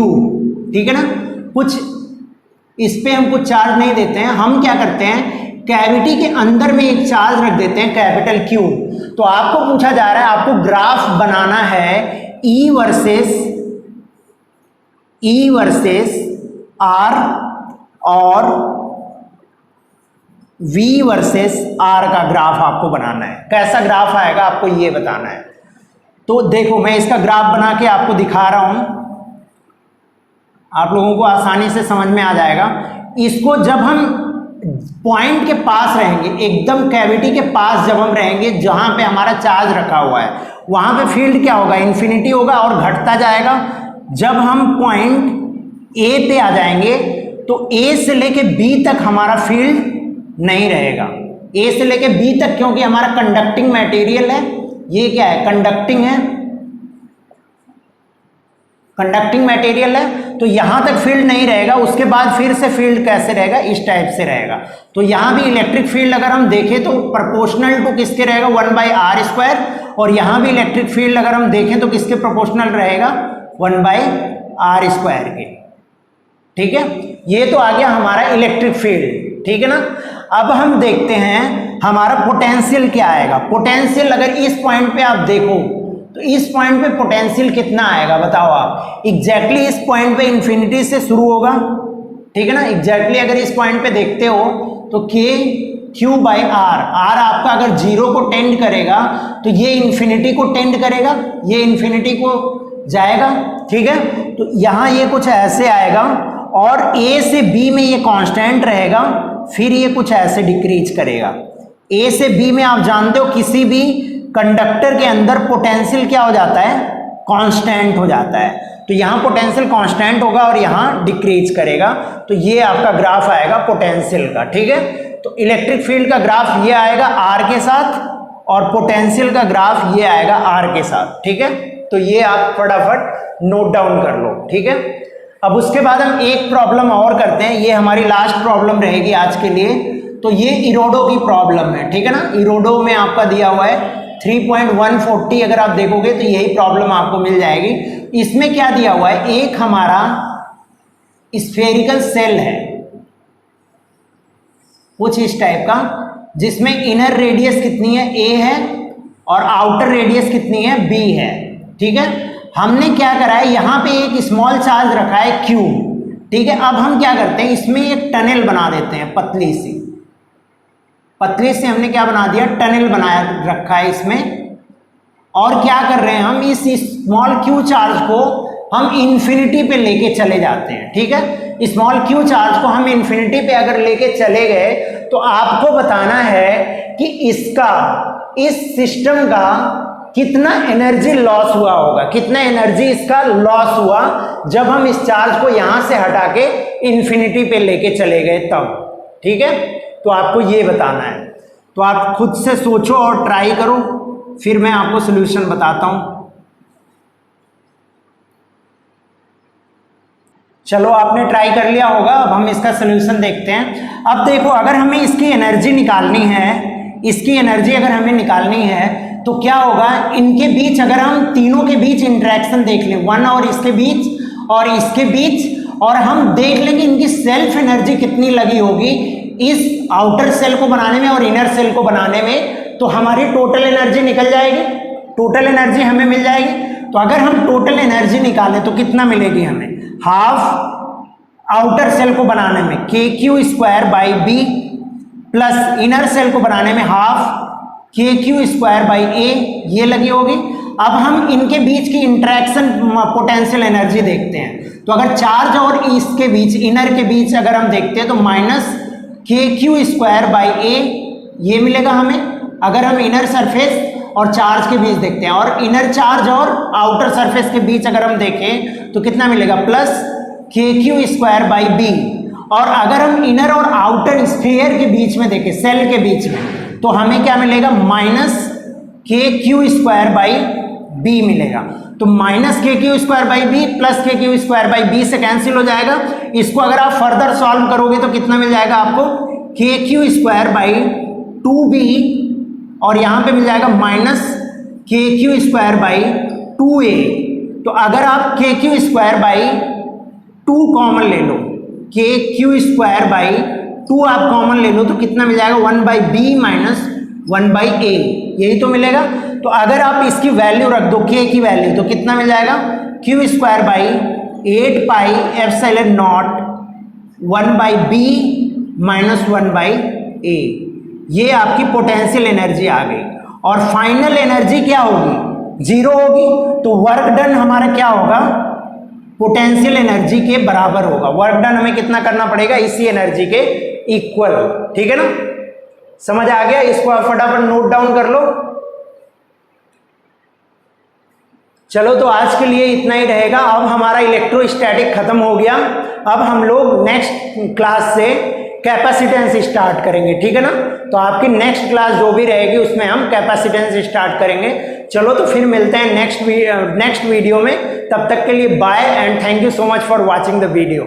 ठीक है ना, कुछ इस पे हम कुछ चार्ज नहीं देते हैं, हम क्या करते हैं, कैविटी के अंदर में एक चार्ज रख देते हैं कैपिटल Q। तो आपको पूछा जा रहा है, आपको ग्राफ बनाना है E वर्सेस R और V वर्सेस R का ग्राफ आपको बनाना है। कैसा ग्राफ आएगा आपको ये बताना है। तो देखो मैं इसका ग्राफ बना के आपको दिखा रहा हूं, आप लोगों को आसानी से समझ में आ जाएगा। इसको जब हम पॉइंट के पास रहेंगे, एकदम कैविटी के पास जब हम रहेंगे जहां पे हमारा चार्ज रखा हुआ है, वहां पे फील्ड क्या होगा, इन्फिनिटी होगा और घटता जाएगा। जब हम पॉइंट ए पे आ जाएंगे तो ए से लेके बी तक हमारा फील्ड नहीं रहेगा, ए से लेके बी तक, क्योंकि हमारा कंडक्टिंग मटेरियल है, ये क्या है, कंडक्टिंग है, कंडक्टिंग मटेरियल है, तो यहां तक फील्ड नहीं रहेगा। उसके बाद फिर से फील्ड कैसे रहेगा, इस टाइप से रहेगा। तो यहां भी इलेक्ट्रिक फील्ड अगर हम देखें तो प्रोपोर्शनल टू किसके रहेगा, 1/r², और यहां भी इलेक्ट्रिक फील्ड अगर हम देखें तो किसके प्रोपोर्शनल रहेगा, 1/r² के। ठीक है, ये तो आ गया हमारा इलेक्ट्रिक फील्ड। ठीक है ना, अब हम देखते हैं हमारा पोटेंशियल क्या आएगा। पोटेंशियल अगर इस पॉइंट पे आप देखो तो इस पॉइंट पे पोटेंशियल कितना आएगा बताओ आप। एग्जैक्टली इस पॉइंट पे इंफिनिटी से शुरू होगा। ठीक है ना, एग्जैक्टली अगर इस पॉइंट पे देखते हो तो KQ/R, R आपका अगर 0 को टेंड करेगा तो ये इंफिनिटी को टेंड करेगा, ये इंफिनिटी को जाएगा। ठीक है, तो यहाँ ये कुछ ऐसे आएगा और A से B में ये कांस्टेंट रहेगा, फिर ये कुछ ऐसे डिक्रीज करेगा। A से B में आप जानते हो किसी भी कंडक्टर के अंदर पोटेंशियल क्या हो जाता है, कांस्टेंट हो जाता है। तो यहाँ पोटेंशियल कांस्टेंट होगा और यहाँ डिक्रीज करेगा। तो ये आपका ग्राफ आएगा पोटेंशियल का। ठीक है, तो इलेक्ट्रिक फील्ड का ग्राफ ये आएगा R के साथ और पोटेंशियल का ग्राफ ये आएगा R के साथ। ठीक है, तो ये आप फटाफट नोट डाउन कर लो। ठीक है, अब उसके बाद हम एक प्रॉब्लम और करते हैं, ये हमारी लास्ट प्रॉब्लम रहेगी आज के लिए। तो ये इरोडो की प्रॉब्लम है। ठीक है ना, इरोडो में आपका दिया हुआ है 3.140, अगर आप देखोगे तो यही प्रॉब्लम आपको मिल जाएगी। इसमें क्या दिया हुआ है, एक हमारा स्फेरिकल सेल है कुछ इस टाइप का, जिसमें इनर रेडियस कितनी है, A है, और आउटर रेडियस कितनी है, B है। ठीक है, हमने क्या करा है, यहां पे एक स्मॉल चार्ज रखा है Q। ठीक है, अब हम क्या करते हैं, इसमें एक टनल बना देते हैं, पतली सी हमने क्या बना दिया, टनल बनाया रखा है इसमें। और क्या कर रहे हैं, हम इस स्मॉल Q चार्ज को हम इन्फिनिटी पे लेके चले जाते हैं। ठीक है, स्मॉल Q चार्ज को हम इन्फिनिटी पे अगर लेके चले गए तो आपको बताना है कि इसका, इस सिस्टम का कितना एनर्जी लॉस हुआ होगा, कितना एनर्जी इसका लॉस हुआ जब हम इस चार्ज को यहां से हटा के इन्फिनिटी पे लेके चले गए तब। ठीक है, तो आपको ये बताना है। तो आप खुद से सोचो और ट्राई करो, फिर मैं आपको सॉल्यूशन बताता हूं। चलो, आपने ट्राई कर लिया होगा, अब हम इसका सॉल्यूशन देखते हैं। अब देखो, अगर हमें इसकी एनर्जी निकालनी है, इसकी एनर्जी अगर हमें निकालनी है तो क्या होगा, इनके बीच अगर हम तीनों के बीच इंटरेक्शन देख लें, 1 और इसके बीच और इसके बीच, और हम देख लेंगे इनकी सेल्फ एनर्जी कितनी लगी होगी इस आउटर सेल को बनाने में और इनर सेल को बनाने में, तो हमारी टोटल एनर्जी निकल जाएगी, टोटल एनर्जी हमें मिल जाएगी। तो अगर हम टोटल एनर्जी निकालें तो कितना मिलेगी हमें, हाफ आउटर सेल को बनाने में KQ²/B प्लस इनर सेल को बनाने में हाफ KQ²/A ये लगी होगी। अब हम इनके बीच की इंटरेक्शन पोटेंशियल एनर्जी देखते हैं। तो अगर चार्ज और इसके बीच, इनर के बीच अगर हम देखते हैं तो -KQ²/A ये मिलेगा हमें, अगर हम इनर सरफेस और चार्ज के बीच देखते हैं। और इनर चार्ज और आउटर सरफेस के बीच अगर हम देखें तो कितना मिलेगा, +KQ²/B। और अगर हम इनर और आउटर स्फीयर के बीच में देखें, सेल के बीच में, तो हमें क्या मिलेगा, -KQ²/B मिलेगा। तो -KQ²/B प्लस KQ²/B से कैंसिल हो जाएगा। इसको अगर आप फर्दर सॉल्व करोगे तो कितना मिल जाएगा आपको, KQ²/2B, और यहां पे मिल जाएगा -KQ²/2A। तो अगर आप KQ²/2 कॉमन ले लो, KQ²/2 आप कॉमन ले लो तो कितना मिल जाएगा, 1/B - 1/A, यही तो मिलेगा। तो अगर आप इसकी वैल्यू रख दो, K की वैल्यू, तो कितना मिल जाएगा, Q²/8πε0 1/B - 1/A। ये आपकी पोटेंशियल एनर्जी आ गई। और फाइनल एनर्जी क्या होगी, 0 होगी। तो वर्क डन हमारा क्या होगा, पोटेंशियल एनर्जी के बराबर होगा। वर्क डन हमें कितना करना पड़ेगा, इसी एनर्जी के इक्वल। ठीक है ना, समझ आ गया। इसको आप फटाफट नोट डाउन कर लो। चलो तो आज के लिए इतना ही रहेगा। अब हमारा इलेक्ट्रोस्टैटिक खत्म हो गया। अब हम लोग नेक्स्ट क्लास से कैपेसिटेंस स्टार्ट करेंगे, ठीक है ना। तो आपकी नेक्स्ट क्लास जो भी रहेगी उसमें हम कैपेसिटेंस स्टार्ट करेंगे। चलो तो फिर मिलते हैं नेक्स्ट वीडियो में। तब तक के लिए bye and thank you so much for watching the video.